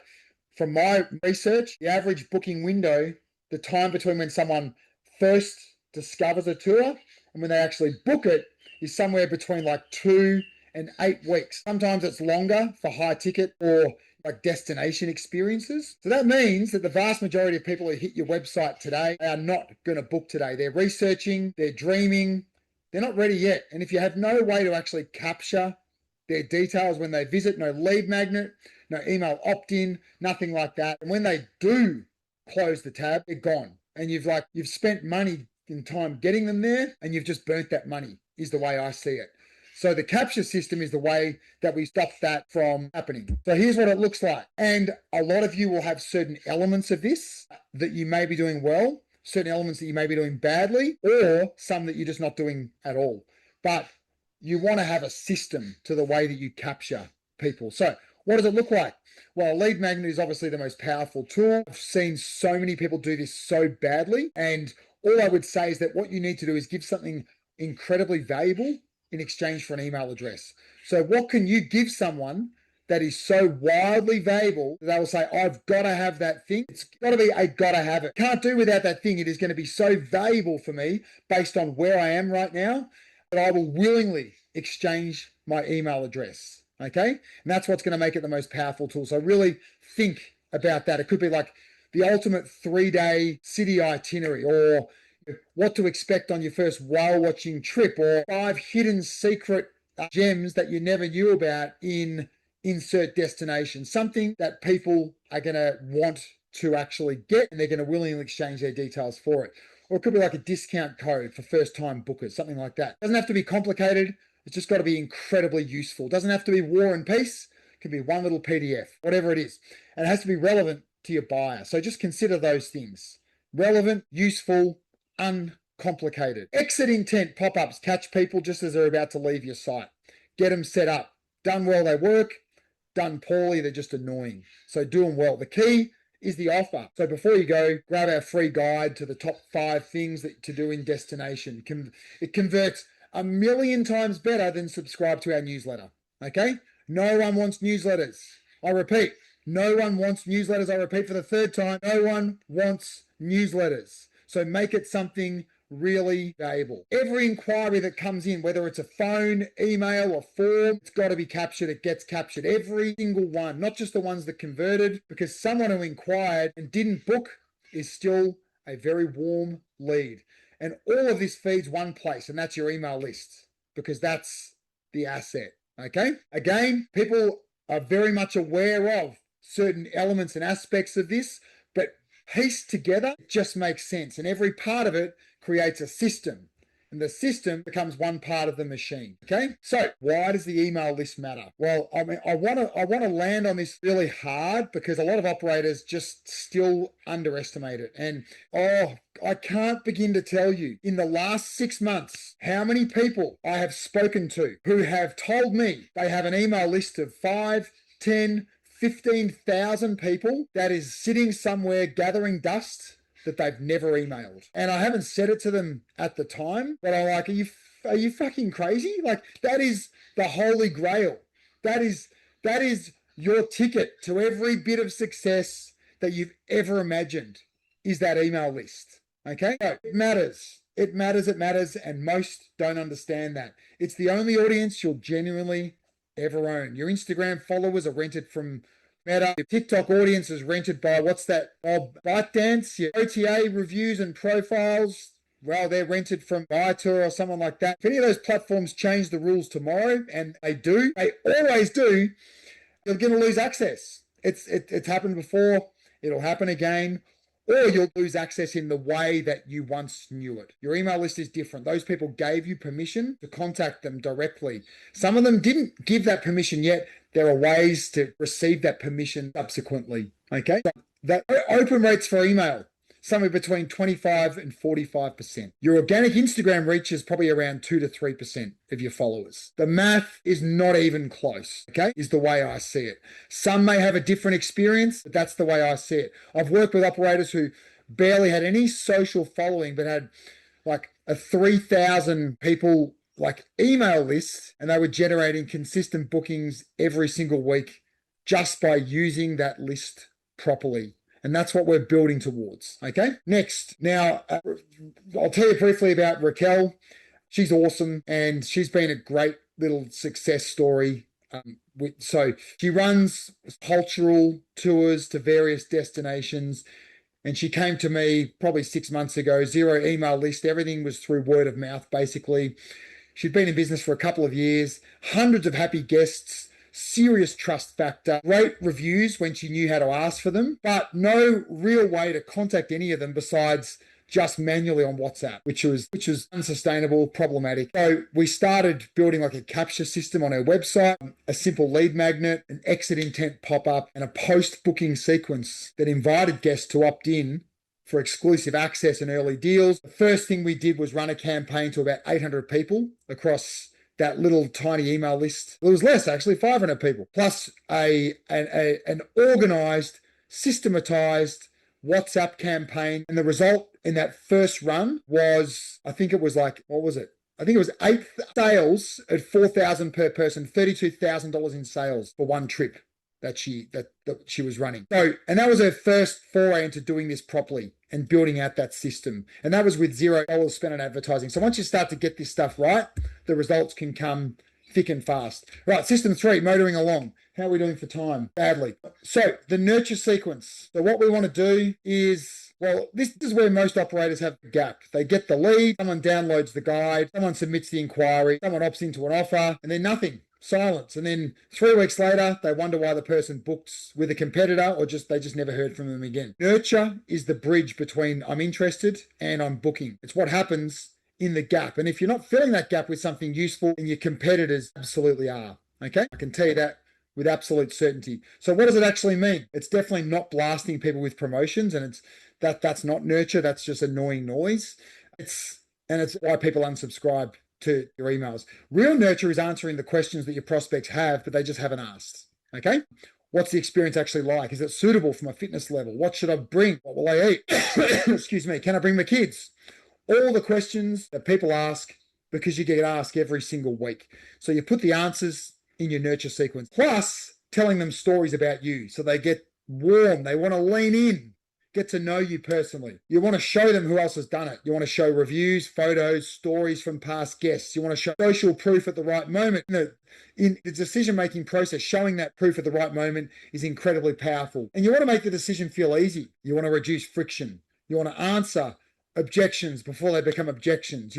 A: from my research, the average booking window, the time between when someone first discovers a tour and when they actually book it, is somewhere between like 2 and 8 weeks. Sometimes it's longer for high ticket or like destination experiences. So that means that the vast majority of people who hit your website today are not going to book today. They're researching, they're dreaming, they're not ready yet. And if you have no way to actually capture their details when they visit, no lead magnet, no email opt-in, nothing like that, and when they do close the tab, they're gone. And you've spent money in time getting them there, and you've just burnt that money, is the way I see it. So the capture system is the way that we stop that from happening. So here's what it looks like. And a lot of you will have certain elements of this that you may be doing well, certain elements that you may be doing badly, or some that you're just not doing at all. But you want to have a system to the way that you capture people. So what does it look like? Well, a lead magnet is obviously the most powerful tool. I've seen so many people do this so badly. And all I would say is that what you need to do is give something incredibly valuable in exchange for an email address. So what can you give someone that is so wildly valuable that they will say, I've got to have that thing. It's got to be a got to have it. Can't do without that thing. It is going to be so valuable for me based on where I am right now that I will willingly exchange my email address. Okay. And that's what's going to make it the most powerful tool. So really think about that. It could be like the ultimate 3-day city itinerary, or what to expect on your first whale watching trip, or 5 hidden secret gems that you never knew about in insert destination, something that people are going to want to actually get, and they're going to willingly exchange their details for it. or it could be like a discount code for first time bookers, something like that. Doesn't have to be complicated. It's just got to be incredibly useful. Doesn't have to be War and Peace. It can be one little PDF, whatever it is. And it has to be relevant to your buyer. So just consider those things. Relevant, useful, uncomplicated. Exit intent pop-ups catch people just as they're about to leave your site. Get them set up. Done well, they work. Done poorly, they're just annoying. So do them well. The key is the offer. So before you go, grab our free guide to the top 5 things to do in destination. It converts 1,000,000 times better than subscribe to our newsletter. Okay? No one wants newsletters. I repeat, no one wants newsletters. I repeat for the 3rd time, no one wants newsletters. So make it something really valuable. Every inquiry that comes in, whether it's a phone, email, or form, it's got to be captured. It gets captured. Every single one, not just the ones that converted, because someone who inquired and didn't book is still a very warm lead. And all of this feeds one place, and that's your email list, because that's the asset. Okay? Again, people are very much aware of certain elements and aspects of this, but pieced together, it just makes sense. And every part of it creates a system, and the system becomes one part of the machine. Okay, so why does the email list matter? Well, I mean, I want to land on this really hard because a lot of operators just still underestimate it. And I can't begin to tell you in the last 6 months how many people I have spoken to who have told me they have an email list of 5, 10, 15,000 people that is sitting somewhere gathering dust that they've never emailed. And I haven't said it to them at the time, but I'm like, are you fucking crazy? Like, that is the holy grail. That is your ticket to every bit of success that you've ever imagined, is that email list. Okay? So it matters. It matters, and most don't understand that. It's the only audience you'll genuinely ever own. Your Instagram followers are rented from Meta. Your TikTok audience is rented by ByteDance. Your OTA reviews and profiles, well, they're rented from Viator or someone like that. If any of those platforms change the rules tomorrow, and they always do, you're going to lose access. It's happened before. It'll happen again. Or you'll lose access in the way that you once knew it. Your email list is different. Those people gave you permission to contact them directly. Some of them didn't give that permission yet. There are ways to receive that permission subsequently. Okay? So the open rates for email, somewhere between 25 and 45%. Your organic Instagram reach is probably around 2 to 3% of your followers. The math is not even close, okay, is the way I see it. Some may have a different experience, but that's the way I see it. I've worked with operators who barely had any social following, but had like a 3,000 people like email list, and they were generating consistent bookings every single week just by using that list properly. And that's what we're building towards. Okay. Next. Now, I'll tell you briefly about Raquel. She's awesome, and she's been a great little success story. So she runs cultural tours to various destinations, and she came to me probably 6 months ago, 0 email list. Everything was through word of mouth, basically. She'd been in business for a couple of years, hundreds of happy guests, serious trust factor, great reviews when she knew how to ask for them, but no real way to contact any of them besides just manually on WhatsApp, which was unsustainable, problematic. So we started building like a capture system on her website, a simple lead magnet, an exit intent pop-up, and a post-booking sequence that invited guests to opt in for exclusive access and early deals. The first thing we did was run a campaign to about 800 people across that little tiny email list. It was less, actually, 500 people, plus an organized, systematized WhatsApp campaign. And the result in that first run was, I think it was like, what was it? I think it was 8 sales at $4,000 per person, $32,000 in sales for one trip that she was running. So, and that was her first foray into doing this properly and building out that system. And that was with $0 spent on advertising. So once you start to get this stuff right, the results can come thick and fast. Right, system 3, motoring along. How are we doing for time? Badly. So the nurture sequence. So what we want to do is, well, this is where most operators have a gap. They get the lead, someone downloads the guide, someone submits the inquiry, someone opts into an offer, and then nothing. Silence. And then 3 weeks later, they wonder why the person books with a competitor or they just never heard from them again. Nurture is the bridge between I'm interested and I'm booking. It's what happens in the gap. And if you're not filling that gap with something useful, then your competitors absolutely are. Okay? I can tell you that with absolute certainty. So what does it actually mean? It's definitely not blasting people with promotions, and that's not nurture. That's just annoying noise. It's why people unsubscribe to your emails. Real nurture is answering the questions that your prospects have, but they just haven't asked. Okay? What's the experience actually like? Is it suitable for my fitness level? What should I bring? What will I eat? Excuse me. Can I bring my kids? All the questions that people ask because you get asked every single week. So you put the answers in your nurture sequence, plus telling them stories about you. So they get warm. They want to lean in, get to know you personally. You want to show them who else has done it. You want to show reviews, photos, stories from past guests. You want to show social proof at the right moment. In the decision-making process, showing that proof at the right moment is incredibly powerful. And you want to make the decision feel easy. You want to reduce friction. You want to answer objections before they become objections.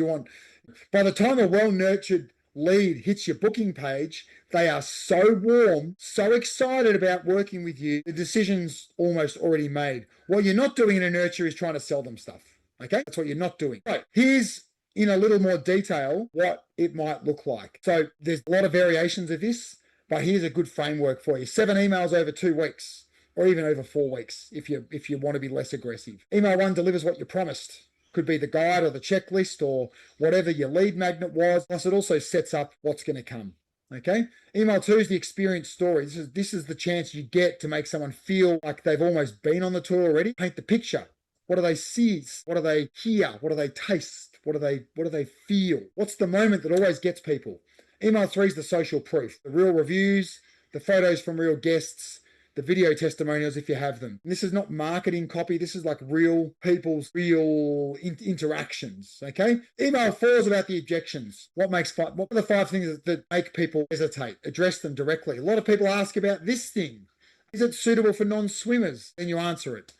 A: By the time a well-nurtured lead hits your booking page, they are so warm, so excited about working with you, the decision's almost already made. What you're not doing in a nurture is trying to sell them stuff. Okay? That's what you're not doing. Right. Here's in a little more detail what it might look like. So there's a lot of variations of this, but here's a good framework for you. 7 emails over 2 weeks, or even over 4 weeks if you want to be less aggressive. Email 1 delivers what you promised. Could be the guide or the checklist or whatever your lead magnet was. Plus, it also sets up what's going to come. Okay. Email 2 is the experience story. This is the chance you get to make someone feel like they've almost been on the tour already. Paint the picture. What do they see? What do they hear? What do they taste? What do they feel? What's the moment that always gets people? Email 3 is the social proof. The real reviews, the photos from real guests, the video testimonials if you have them. And this is not marketing copy. This is like real people's real interactions. Okay. Email 4 is about the objections. What are the 5 things that make people hesitate? Address them directly. A lot of people ask about this thing. Is it suitable for non-swimmers? Then you answer it.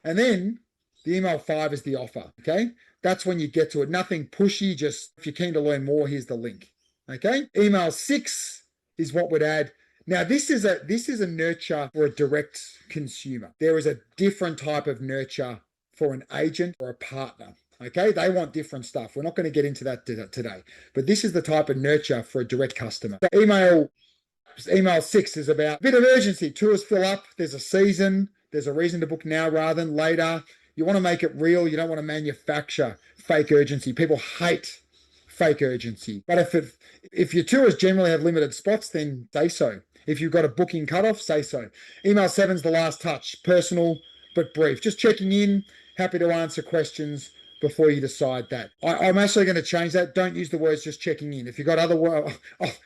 A: And then the email 5 is the offer. Okay. That's when you get to it. Nothing pushy. Just if you're keen to learn more, here's the link. Okay. Email 6 is what would add. Now, this is a nurture for a direct consumer. There is a different type of nurture for an agent or a partner. Okay, they want different stuff. We're not going to get into that today, but this is the type of nurture for a direct customer. So email 6 is about a bit of urgency. Tours fill up. There's a season. There's a reason to book now rather than later. You want to make it real. You don't want to manufacture fake urgency. People hate fake urgency. But if your tours generally have limited spots, then say so. If you've got a booking cutoff, say so. Email 7 is the last touch, personal but brief. Just checking in, happy to answer questions before you decide that. I'm actually going to change that. Don't use the words just checking in. If you've got other words,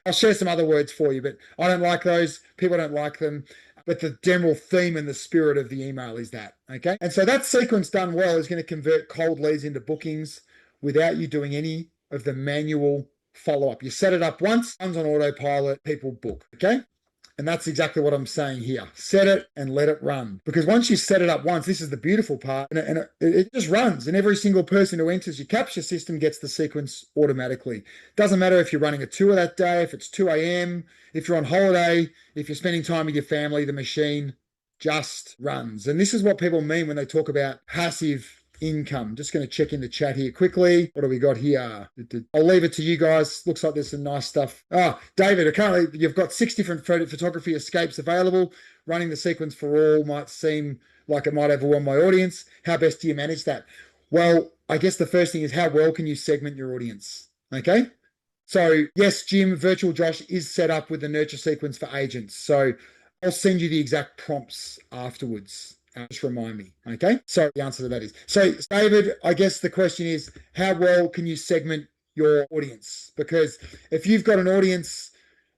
A: I'll share some other words for you, but I don't like those. People don't like them. But the general theme and the spirit of the email is that, okay? And so that sequence done well is going to convert cold leads into bookings without you doing any of the manual follow-up. You set it up once, comes on autopilot, people book, okay? And that's exactly what I'm saying here. Set it and let it run. Because once you set it up once, this is the beautiful part, and it just runs. And every single person who enters your capture system gets the sequence automatically. Doesn't matter if you're running a tour that day, if it's 2 a.m., if you're on holiday, if you're spending time with your family, the machine just runs. And this is what people mean when they talk about passive income. Just going to check in the chat here quickly. What do we got here? I'll leave it to you guys. Looks like there's some nice stuff. David, currently you've got 6 different photography escapes available. Running the sequence for all might seem like it might overwhelm my audience. How best do you manage that? Well, I guess the first thing is how well can you segment your audience? Okay. So yes, Jim, Virtual Josh is set up with the nurture sequence for agents. So I'll send you the exact prompts afterwards. Just remind me, okay? So the answer to that is, so David, I guess the question is, how well can you segment your audience? Because if you've got an audience,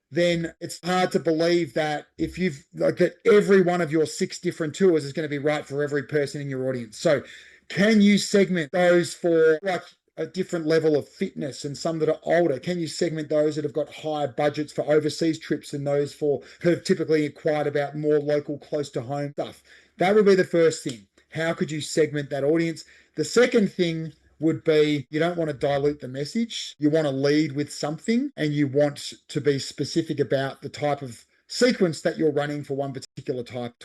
A: then it's hard to believe that that every one of your 6 different tours is going to be right for every person in your audience. So can you segment those for, like, a different level of fitness and some that are older? Can you segment those that have got higher budgets for overseas trips and those for who have typically inquired about more local, close to home stuff? That would be the first thing. How could you segment that audience? The second thing would be you don't want to dilute the message. You want to lead with something, and you want to be specific about the type of sequence that you're running for one particular type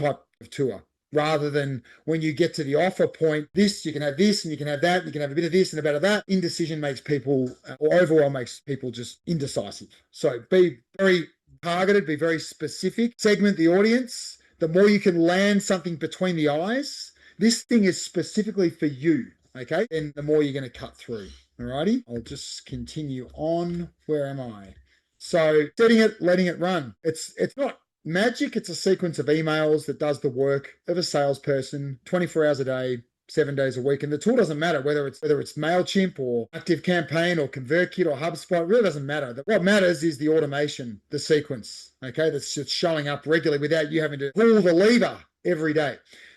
A: of tour. Rather than when you get to the offer point, you can have this and you can have that, and you can have a bit of this and a bit of that. Indecision makes people, or overall makes people just indecisive. So be very targeted, be very specific, segment the audience. The more you can land something between the eyes, this thing is specifically for you, okay? Then the more you're going to cut through. Alrighty, I'll just continue on. Where am I? So setting it, letting it run. It's not magic. It's a sequence of emails that does the work of a salesperson 24 hours a day, 7 days a week. And the tool doesn't matter whether it's MailChimp or ActiveCampaign or ConvertKit or HubSpot. It really doesn't matter. What matters is the automation, the sequence, okay, that's just showing up regularly without you having to pull the lever every day.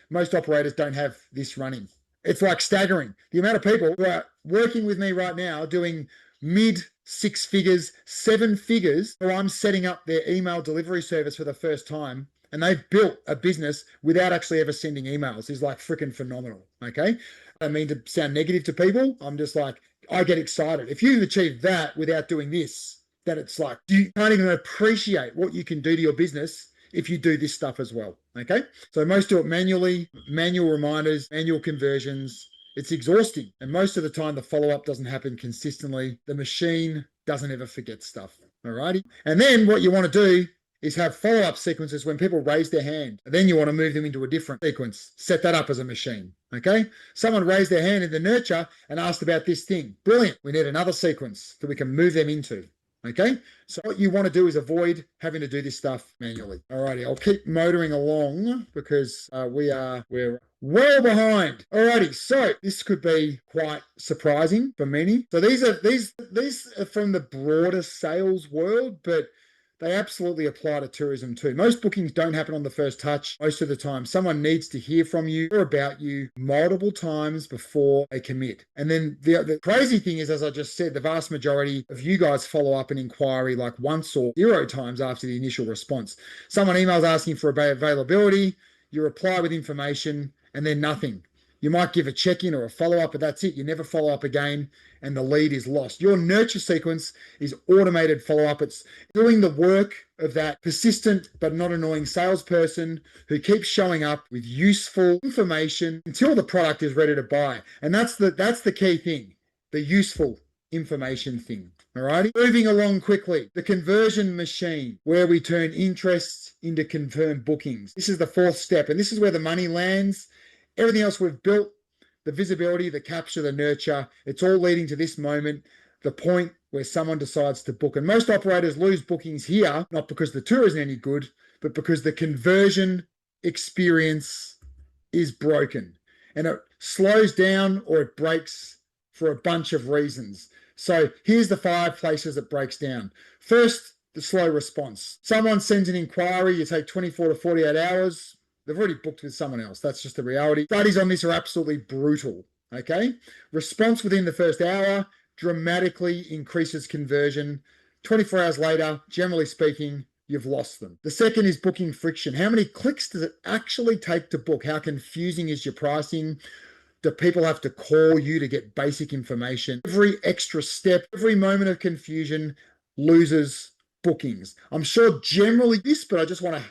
A: Most operators don't have this running. It's like staggering. The amount of people who are working with me right now doing mid 6 figures, 7 figures, who I'm setting up their email delivery service for the first time, and they've built a business without actually ever sending emails, is like freaking phenomenal, okay? I don't mean to sound negative to people. I'm just like, I get excited. If you achieve that without doing this, then it's like, you can't even appreciate what you can do to your business if you do this stuff as well, okay? So most do it manually, manual reminders, manual conversions. It's exhausting. And most of the time, the follow-up doesn't happen consistently. The machine doesn't ever forget stuff, all righty? And then what you want to do is have follow-up sequences when people raise their hand. And then you want to move them into a different sequence. Set that up as a machine, okay? Someone raised their hand in the nurture and asked about this thing. Brilliant. We need another sequence that we can move them into. Okay, so what you want to do is avoid having to do this stuff manually. Alrighty, I'll keep motoring along because we're well behind. Alrighty, so this could be quite surprising for many. So these are from the broader sales world, but they absolutely apply to tourism too. Most bookings don't happen on the first touch. Most of the time, someone needs to hear from you or about you multiple times before they commit. And then the crazy thing is, as I just said, the vast majority of you guys follow up an inquiry like once or 0 times after the initial response. Someone emails asking for availability, you reply with information, and then nothing. You might give a check-in or a follow-up, but that's it. You never follow up again, and the lead is lost. Your nurture sequence is automated follow-up. It's doing the work of that persistent but not annoying salesperson who keeps showing up with useful information until the product is ready to buy. And that's the key thing, the useful information thing. All righty. Moving along quickly, the conversion machine, where we turn interest into confirmed bookings. This is the 4th step, and this is where the money lands. Everything else we've built, the visibility, the capture, the nurture, it's all leading to this moment, the point where someone decides to book. And most operators lose bookings here, not because the tour isn't any good, but because the conversion experience is broken. And it slows down or it breaks for a bunch of reasons. So here's the 5 places it breaks down. First, the slow response. Someone sends an inquiry, you take 24 to 48 hours. They've already booked with someone else. That's just the reality. Studies on this are absolutely brutal, okay? Response within the first hour dramatically increases conversion. 24 hours later, generally speaking, you've lost them. The second is booking friction. How many clicks does it actually take to book? How confusing is your pricing? Do people have to call you to get basic information? Every extra step, every moment of confusion loses bookings. I'm sure generally this, but I just want to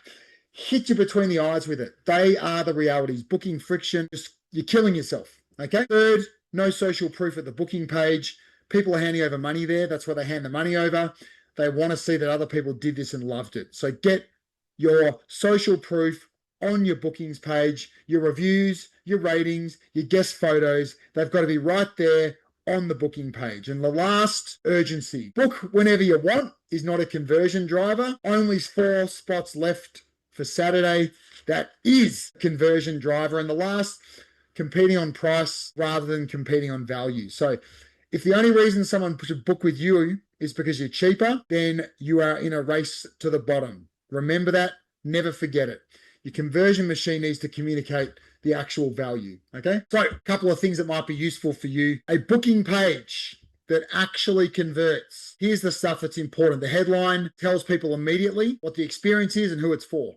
A: hit you between the eyes with it. They are the realities. Booking friction, you're killing yourself, okay? Third, no social proof at the booking page. People are handing over money there. That's where they hand the money over. They want to see that other people did this and loved it. So get your social proof on your bookings page, your reviews, your ratings, your guest photos. They've got to be right there on the booking page. And the last, urgency. Book whenever you want is not a conversion driver. Only 4 spots left for Saturday. That is a conversion driver. And the last, competing on price rather than competing on value. So if the only reason someone should book with you is because you're cheaper, then you are in a race to the bottom. Remember that. Never forget it. Your conversion machine needs to communicate the actual value. Okay. So a couple of things that might be useful for you. A booking page that actually converts. Here's the stuff that's important. The headline tells people immediately what the experience is and who it's for.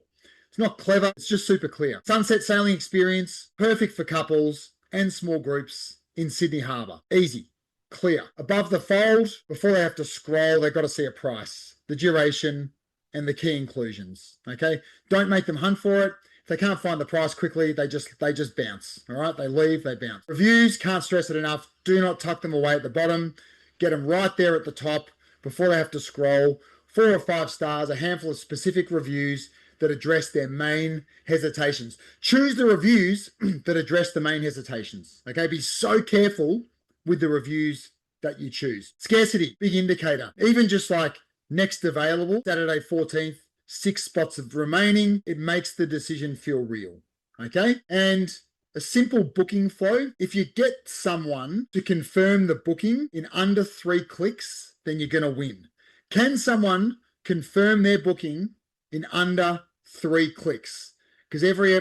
A: It's not clever. It's just super clear. Sunset sailing experience, perfect for couples and small groups in Sydney Harbour. Easy, clear. Above the fold, before they have to scroll, they've got to see a price, the duration, and the key inclusions. Okay. Don't make them hunt for it. If they can't find the price quickly, they just bounce. All right. They leave, they bounce. Reviews, can't stress it enough. Do not tuck them away at the bottom. Get them right there at the top before they have to scroll. 4 or 5 stars, a handful of specific reviews that address their main hesitations. Choose the reviews that address the main hesitations. Okay. Be so careful with the reviews that you choose. Scarcity, big indicator. Even just like next available, Saturday 14th, 6 spots of remaining, it makes the decision feel real. Okay. And a simple booking flow. If you get someone to confirm the booking in under 3 clicks, then you're going to win. Can someone confirm their booking in under 3 clicks? Because every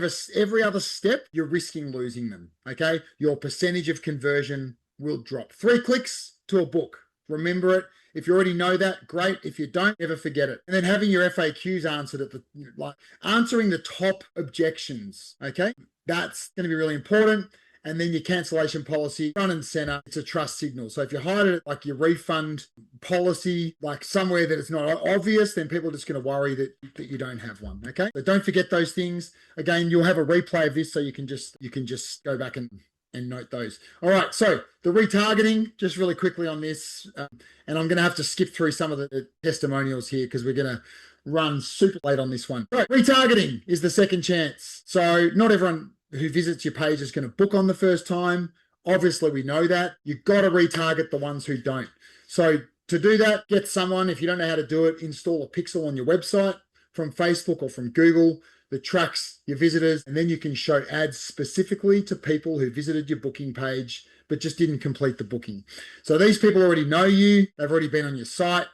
A: other step, you're risking losing them. Okay. Your percentage of conversion will drop. 3 clicks to a book. Remember it. If you already know that, great. If you don't, never forget it. And then having your FAQs answered at answering the top objections. Okay. That's going to be really important. And then your cancellation policy, front and center, it's a trust signal. So if you hide it like your refund policy, like somewhere that it's not obvious, then people are just going to worry that you don't have one. Okay. So don't forget those things. Again, you'll have a replay of this so you can just go back and note those. All right. So the retargeting, just really quickly on this, and I'm going to have to skip through some of the testimonials here because we're going to run super late on this one. Right. Retargeting is the second chance. So not everyone who visits your page is going to book on the first time. Obviously, we know that. You've got to retarget the ones who don't. So to do that, get someone, if you don't know how to do it, install a pixel on your website from Facebook or from Google that tracks your visitors, and then you can show ads specifically to people who visited your booking page but just didn't complete the booking. So these people already know you. They've already been on your site.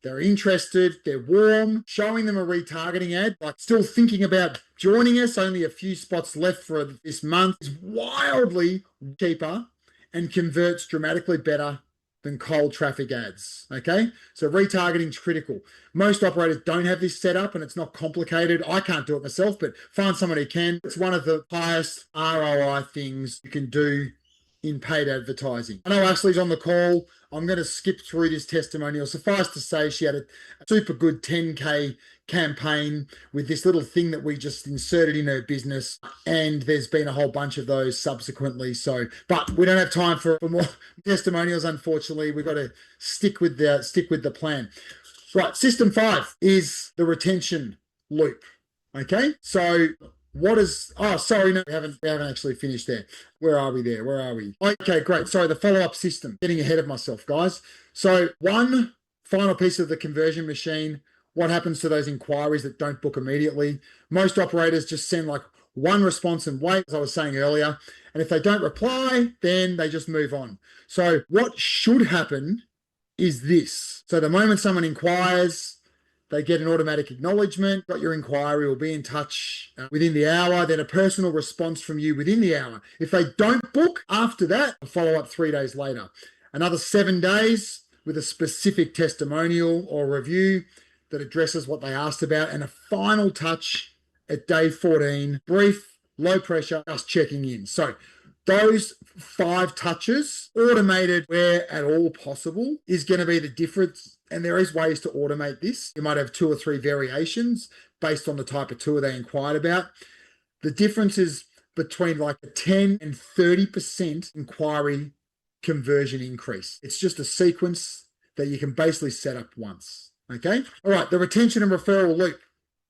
A: They're interested, they're warm. Showing them a retargeting ad, like still thinking about joining us, only a few spots left for this month, is wildly cheaper and converts dramatically better than cold traffic ads. Okay. So retargeting is critical. Most operators don't have this set up and it's not complicated. I can't do it myself, but find someone who can. It's one of the highest ROI things you can do in paid advertising. I know Ashley's on the call. I'm going to skip through this testimonial. Suffice to say, she had a super good 10K campaign with this little thing that we just inserted in her business. And there's been a whole bunch of those subsequently. So, but we don't have time for more testimonials, unfortunately. We've got to stick with the plan. Right. System 5 is the retention loop. Okay. So what is, oh, sorry, no, we haven't actually finished there. Where are we there? Where are we? Okay, great. Sorry, the follow-up system. Getting ahead of myself, guys. So one final piece of the conversion machine, what happens to those inquiries that don't book immediately? Most operators just send like one response and wait, as I was saying earlier. And if they don't reply, then they just move on. So what should happen is this. So the moment someone inquires, they get an automatic acknowledgement, got your inquiry, will be in touch within the hour, then a personal response from you within the hour. If they don't book after that, a follow-up 3 days later. Another 7 days with a specific testimonial or review that addresses what they asked about, and a final touch at day 14, brief, low pressure, just checking in. So those 5 touches, automated where at all possible, is going to be the difference. And there is ways to automate this. You might have 2 or 3 variations based on the type of tour they inquired about. The difference is between like a 10 and 30% inquiry conversion increase. It's just a sequence that you can basically set up once. Okay. All right. The retention and referral loop.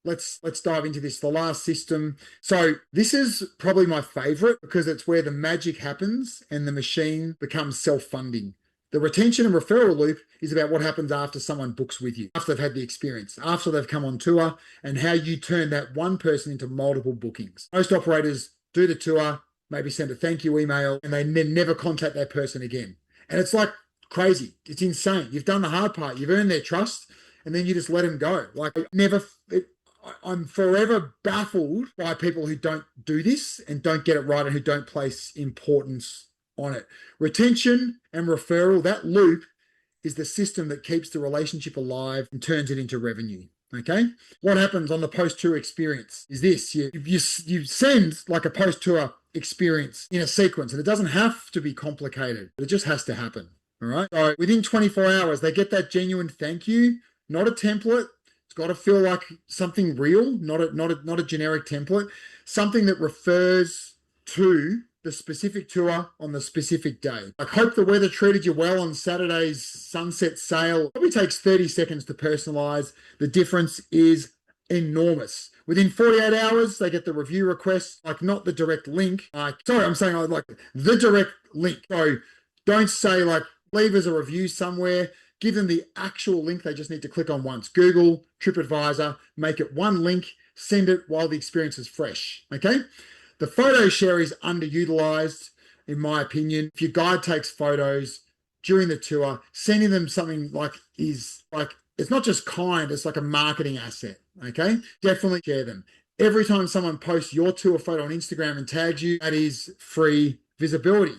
A: Let's dive into this, the last system. So this is probably my favorite because it's where the magic happens and the machine becomes self-funding. The retention and referral loop is about what happens after someone books with you, after they've had the experience, after they've come on tour, and how you turn that one person into multiple bookings. Most operators do the tour, maybe send a thank you email, and they never contact that person again. And it's like crazy. It's insane. You've done the hard part. You've earned their trust, and then you just let them go. Like I'm forever baffled by people who don't do this and don't get it right and who don't place importance on it. Retention and referral, that loop is the system that keeps the relationship alive and turns it into revenue. Okay. What happens on the post-tour experience is this: you send like a post-tour experience in a sequence, and it doesn't have to be complicated. It just has to happen. All right. So within 24 hours, they get that genuine thank you, not a template. It's got to feel like something real, not a generic template, something that refers to the specific tour on the specific day. I hope the weather treated you well on Saturday's sunset sail. It probably takes 30 seconds to personalize. The difference is enormous. Within 48 hours, they get the review request, like not the direct link. I'm saying like the direct link. So don't say like, leave us a review somewhere. Give them the actual link they just need to click on once. Google, TripAdvisor, make it one link, send it while the experience is fresh. Okay? The photo share is underutilized, in my opinion. If your guide takes photos during the tour, sending them something it's not just kind, it's like a marketing asset. Okay? Definitely share them. Every time someone posts your tour photo on Instagram and tags you, that is free visibility.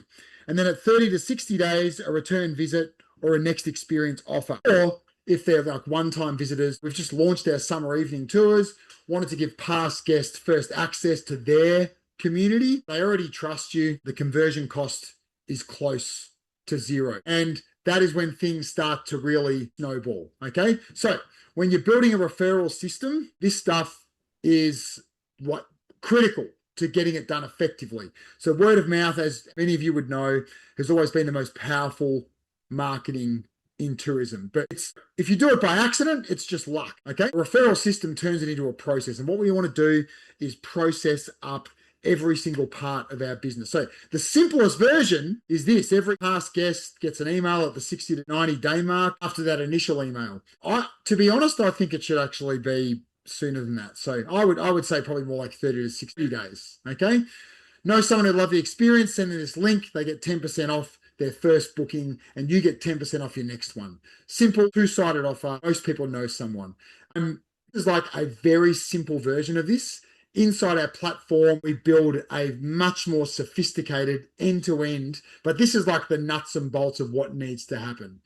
A: And then at 30 to 60 days, a return visit or a next experience offer. Or if they're like one-time visitors, we've just launched our summer evening tours, wanted to give past guests first access to their community. They already trust you. The conversion cost is close to zero. And that is when things start to really snowball. Okay. So when you're building a referral system, this stuff is what critical to getting it done effectively. So word of mouth, as many of you would know, has always been the most powerful marketing in tourism. But if you do it by accident, it's just luck. Okay. A referral system turns it into a process. And what we want to do is process up every single part of our business. So the simplest version is this: every past guest gets an email at the 60 to 90 day mark after that initial email. To be honest, I think it should actually be sooner than that. So I would say probably more like 30 to 60 days. Okay. Know someone who loved the experience, send them this link, they get 10% off their first booking and you get 10% off your next one. Simple, two-sided offer. Most people know someone. This is like a very simple version of this. Inside our platform, we build a much more sophisticated end-to-end, but this is like the nuts and bolts of what needs to happen.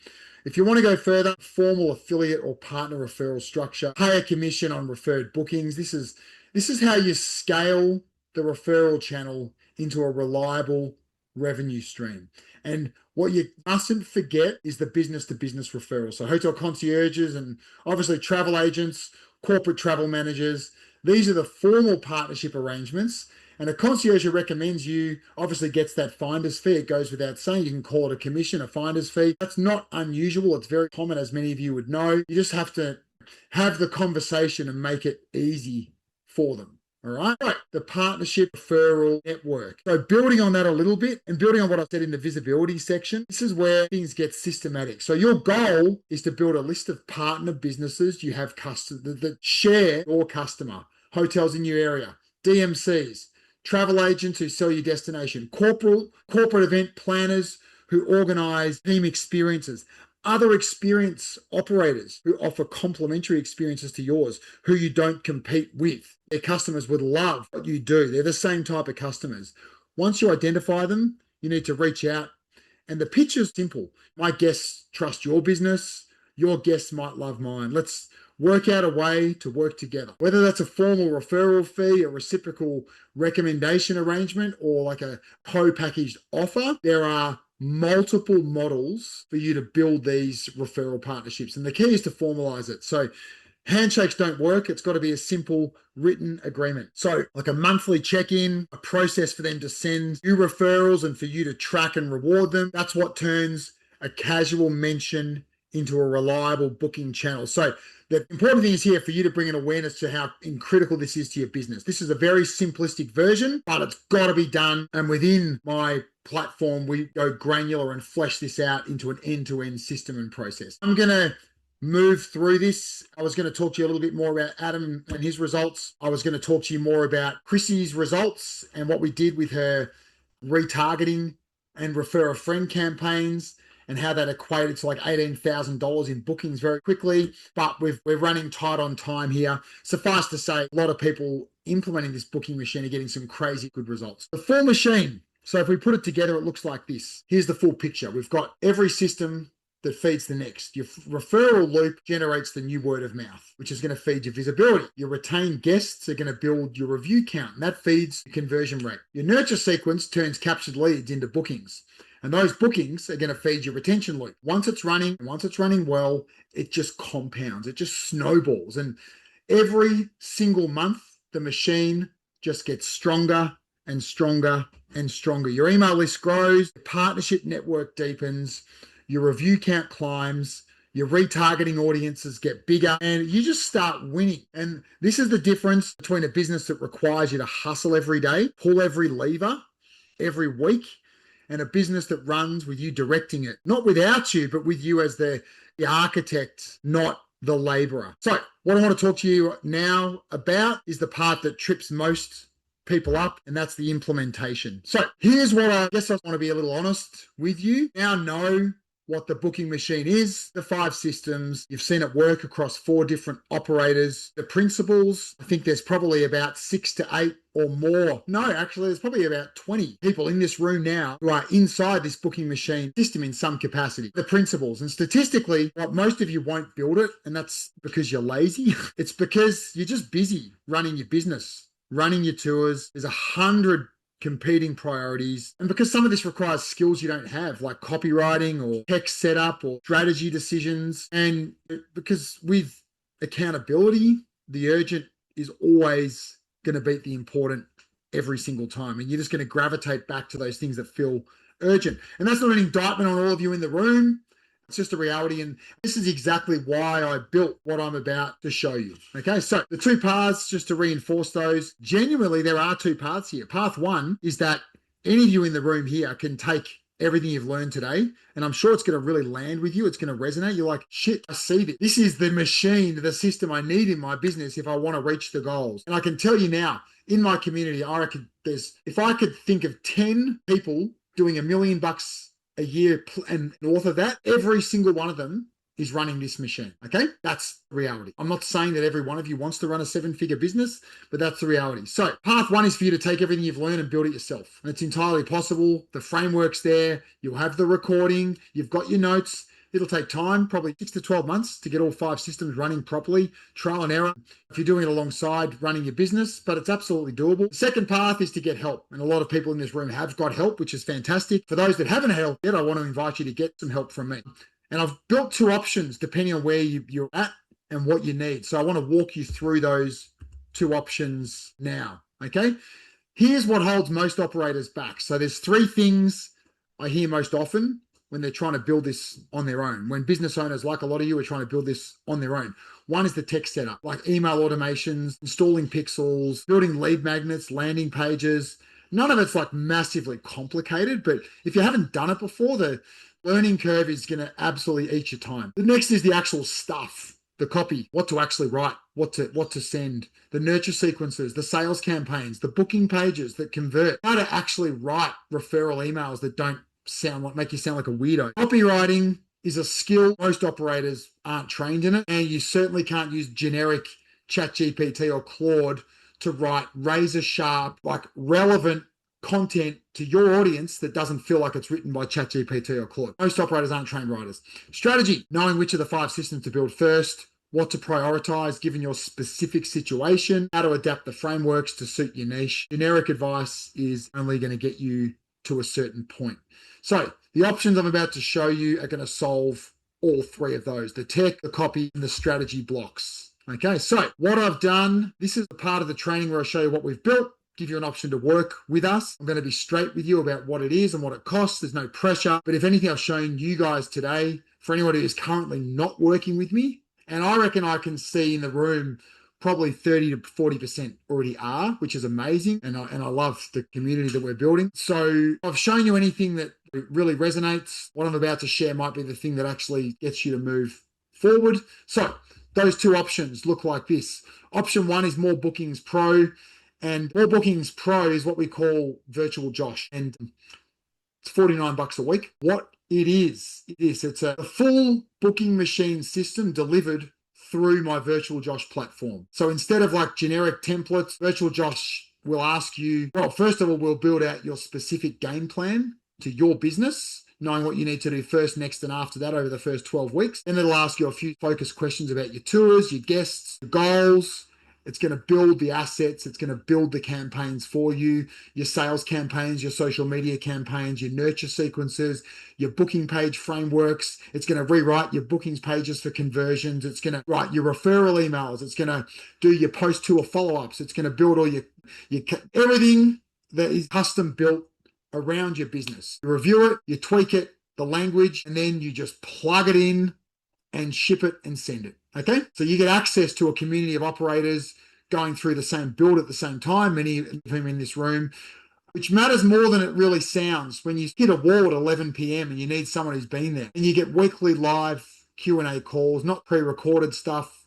A: If you want to go further, formal affiliate or partner referral structure, pay a commission on referred bookings. This is how you scale the referral channel into a reliable revenue stream. And what you mustn't forget is the business-to-business referral. So hotel concierges and obviously travel agents, corporate travel managers. These are the formal partnership arrangements. And a concierge who recommends you obviously gets that finder's fee. It goes without saying. You can call it a commission, a finder's fee. That's not unusual. It's very common, as many of you would know. You just have to have the conversation and make it easy for them. All right. The partnership referral network. So building on that a little bit and building on what I said in the visibility section, this is where things get systematic. So your goal is to build a list of partner businesses you have that share your customer, hotels in your area, DMCs, travel agents who sell your destination, corporate event planners who organize team experiences, other experience operators who offer complementary experiences to yours, who you don't compete with. Their customers would love what you do. They're the same type of customers. Once you identify them, you need to reach out. And the pitch is simple. My guests trust your business. Your guests might love mine. Let's work out a way to work together. Whether that's a formal referral fee, a reciprocal recommendation arrangement, or like a co-packaged offer, there are multiple models for you to build these referral partnerships. And the key is to formalize it. So handshakes don't work. It's got to be a simple written agreement. So like a monthly check-in, a process for them to send you referrals and for you to track and reward them. That's what turns a casual mention into a reliable booking channel. So the important thing is here for you to bring an awareness to how critical this is to your business. This is a very simplistic version, but it's got to be done. And within my platform, we go granular and flesh this out into an end-to-end system and process. I'm going to move through this. I was going to talk to you a little bit more about Adam and his results. I was going to talk to you more about Chrissy's results and what we did with her retargeting and refer a friend campaigns. and how that equated to like $18,000 in bookings very quickly. But we're running tight on time here. Suffice to say, a lot of people implementing this booking machine are getting some crazy good results. The full machine. So if we put it together, it looks like this. Here's the full picture. We've got every system that feeds the next. Your referral loop generates the new word of mouth, which is going to feed your visibility. Your retained guests are going to build your review count, and that feeds your conversion rate. Your nurture sequence turns captured leads into bookings, and those bookings are going to feed your retention loop. Once it's running well, it just compounds. It just snowballs. And every single month, the machine just gets stronger and stronger and stronger. Your email list grows, your partnership network deepens, your review count climbs, your retargeting audiences get bigger, and you just start winning. And this is the difference between a business that requires you to hustle every day, pull every lever every week, and a business that runs with you directing it. Not without you, but with you as the architect, not the laborer. So what I want to talk to you now about is the part that trips most people up, and that's the implementation. So here's what I guess I want to be a little honest with you. Now know what the booking machine is, the 5 systems. You've seen it work across 4 different operators. The principles, I think there's probably about 6 to 8 or more. No, actually, there's probably about 20 people in this room now who are inside this booking machine system in some capacity. The principles, and statistically, what most of you won't build it, and that's because you're lazy. It's because you're just busy running your business, running your tours. There's 100 competing priorities. And because some of this requires skills you don't have, like copywriting or text setup or strategy decisions. And because with accountability, the urgent is always going to beat the important every single time. And you're just going to gravitate back to those things that feel urgent. And that's not an indictment on all of you in the room. It's just a reality. And this is exactly why I built what I'm about to show you. Okay, so the 2 paths, just to reinforce those, genuinely, there are 2 paths here. Path 1 is that any of you in the room here can take everything you've learned today, and I'm sure it's going to really land with you. It's going to resonate. You're like, shit, I see this. This is the machine, the system I need in my business if I want to reach the goals. And I can tell you now, in my community, I reckon if I could think of 10 people doing $1 million a year and north of that, every single one of them is running this machine. Okay, that's the reality. I'm not saying that every one of you wants to run a 7-figure business, but that's the reality. So path 1 is for you to take everything you've learned and build it yourself. And it's entirely possible. The framework's there. You'll have the recording. You've got your notes. It'll take time, probably 6 to 12 months to get all 5 systems running properly, trial and error, if you're doing it alongside running your business, but it's absolutely doable. The second path is to get help. And a lot of people in this room have got help, which is fantastic. For those that haven't had help yet, I want to invite you to get some help from me. And I've built 2 options depending on where you're at and what you need. So I want to walk you through those 2 options now. Okay. Here's what holds most operators back. So there's 3 things I hear most often when they're trying to build this on their own. When business owners, like a lot of you, are trying to build this on their own. One is the tech setup, like email automations, installing pixels, building lead magnets, landing pages. None of it's like massively complicated, but if you haven't done it before, the learning curve is going to absolutely eat your time. The next is the actual stuff, the copy, what to actually write, what to send, the nurture sequences, the sales campaigns, the booking pages that convert, how to actually write referral emails that don't make you sound like a weirdo. Copywriting is a skill most operators aren't trained in it, and you certainly can't use generic ChatGPT or Claude to write razor sharp, like relevant content to your audience that doesn't feel like it's written by ChatGPT or Claude. Most operators aren't trained writers. Strategy, knowing which of the 5 systems to build first, what to prioritize given your specific situation, how to adapt the frameworks to suit your niche. Generic advice is only going to get you to a certain point. So the options I'm about to show you are going to solve all 3 of those, the tech, the copy, and the strategy blocks. Okay, so what I've done, this is the part of the training where I show you what we've built, give you an option to work with us. I'm going to be straight with you about what it is and what it costs. There's no pressure. But if anything I've shown you guys today, for anyone who is currently not working with me, and I reckon I can see in the room probably 30 to 40% already are, which is amazing. And I love the community that we're building. So I've shown you anything that really resonates. What I'm about to share might be the thing that actually gets you to move forward. So those 2 options look like this. Option 1 is More Bookings Pro. And More Bookings Pro is what we call Virtual Josh. And it's $49 a week. What It is. It is. It's a full booking machine system delivered through my Virtual Josh platform. So instead of like generic templates, Virtual Josh will ask you, well, first of all, we'll build out your specific game plan to your business, knowing what you need to do first, next, and after that over the first 12 weeks. Then it'll ask you a few focused questions about your tours, your guests, your goals. It's going to build the assets. It's going to build the campaigns for you, your sales campaigns, your social media campaigns, your nurture sequences, your booking page frameworks. It's going to rewrite your bookings pages for conversions. It's going to write your referral emails. It's going to do your post-tour follow-ups. It's going to build all your everything that is custom built around your business. You review it, you tweak it, the language, and then you just plug it in and ship it and send it. Okay, so you get access to a community of operators going through the same build at the same time, many of whom in this room, which matters more than it really sounds. When you hit a wall at 11 p.m. and you need someone who's been there, and you get weekly live Q&A calls, not pre-recorded stuff,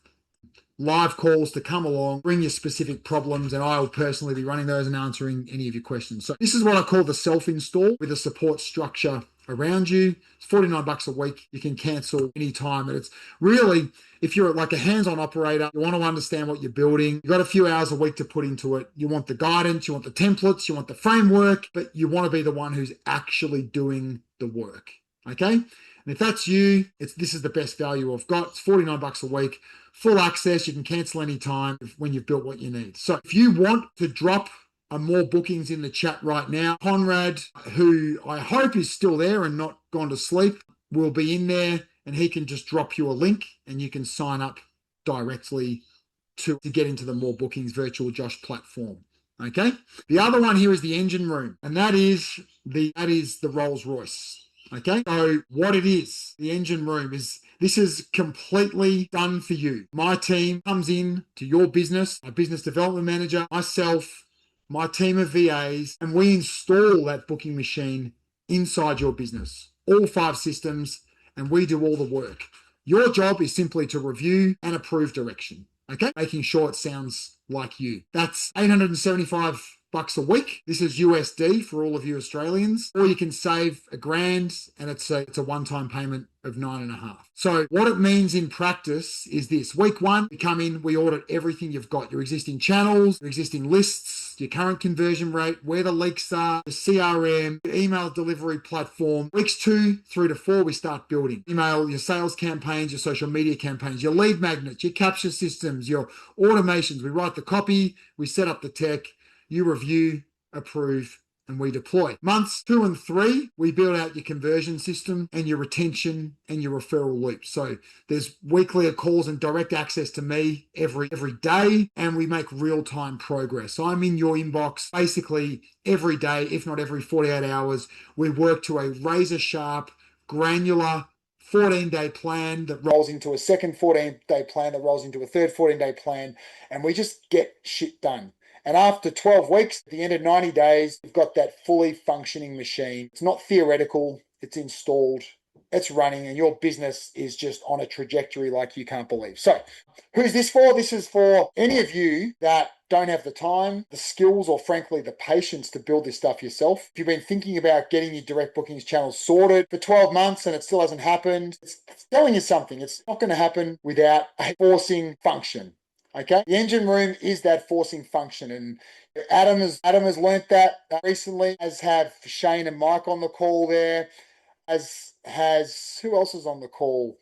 A: live calls to come along, bring your specific problems, and I'll personally be running those and answering any of your questions. So this is what I call the self-install with a support structure around you. It's $49 a week. You can cancel anytime. And it's really, if you're like a hands-on operator, you want to understand what you're building. You've got a few hours a week to put into it. You want the guidance, you want the templates, you want the framework, but you want to be the one who's actually doing the work. Okay? And if that's you, this is the best value I've got. It's $49 a week. Full access. You can cancel anytime when you've built what you need. So if you want to drop more bookings in the chat right now, Conrad, who I hope is still there and not gone to sleep, will be in there, and he can just drop you a link and you can sign up directly to get into the More Bookings Virtual Josh platform. Okay. The other one here is the engine room, and that is the Rolls Royce. Okay. So what it is, the engine room this is completely done for you. My team comes in to your business, a business development manager, myself, my team of VAs, and we install that booking machine inside your business, all 5 systems, and we do all the work. Your job is simply to review and approve direction, okay? Making sure it sounds like you. That's $875 a week. This is USD for all of you Australians, or you can save $1,000, and it's a one-time payment of $9.5. So what it means in practice is this: week 1, we come in, we audit everything you've got, your existing channels, your existing lists, your current conversion rate, where the leaks are, the CRM, your email delivery platform. Weeks 2 through to 4, we start building email, your sales campaigns, your social media campaigns, your lead magnets, your capture systems, your automations. We write the copy, we set up the tech, you review, approve, and we deploy. Months 2 and 3, we build out your conversion system and your retention and your referral loop. So there's weekly calls and direct access to me every day, and we make real-time progress. So I'm in your inbox basically every day, if not every 48 hours. We work to a razor-sharp, granular 14-day plan that rolls into a second 14-day plan that rolls into a third 14-day plan, and we just get shit done. And after 12 weeks, at the end of 90 days, we've got that fully functioning machine. It's not theoretical, it's installed, it's running, and your business is just on a trajectory like you can't believe. So who's this for? This is for any of you that don't have the time, the skills, or frankly, the patience to build this stuff yourself. If you've been thinking about getting your direct bookings channels sorted for 12 months and it still hasn't happened, it's telling you something. It's not going to happen without a forcing function. Okay, the engine room is that forcing function, and Adam has learnt that recently, as have Shane and Mike on the call there, as has, who else is on the call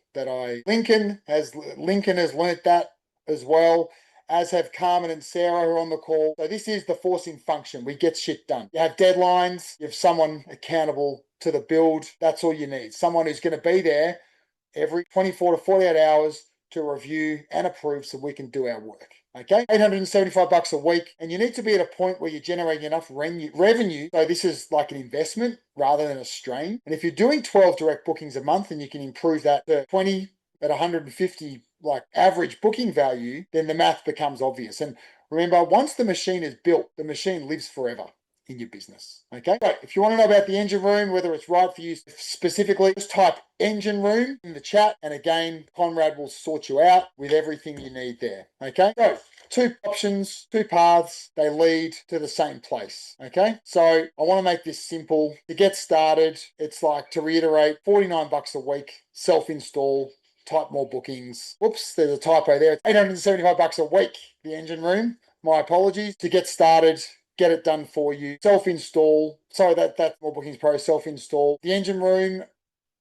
A: Lincoln has learnt that as well, as have Carmen and Sarah who are on the call. So this is the forcing function. We get shit done. You have deadlines, you have someone accountable to the build. That's all you need. Someone who's going to be there every 24 to 48 hours to review and approve so we can do our work. Okay, $875 a week, and you need to be at a point where you're generating enough revenue. So this is like an investment rather than a strain. And if you're doing 12 direct bookings a month and you can improve that to 20 at 150 like average booking value, then the math becomes obvious. And remember, once the machine is built, the machine lives forever in your business. Okay, so if you want to know about the engine room, whether it's right for you specifically, just type engine room in the chat, and again, Conrad will sort you out with everything you need there. Okay, so two options, two paths, they lead to the same place. Okay. So I want to make this simple. To get started, it's like, to reiterate, $49 a week, self-install, type more bookings. Whoops, there's a typo there. $875 a week, the engine room. My apologies. To get started, get it done for you. Self-install. Sorry, that's More Bookings Pro, self-install. The engine room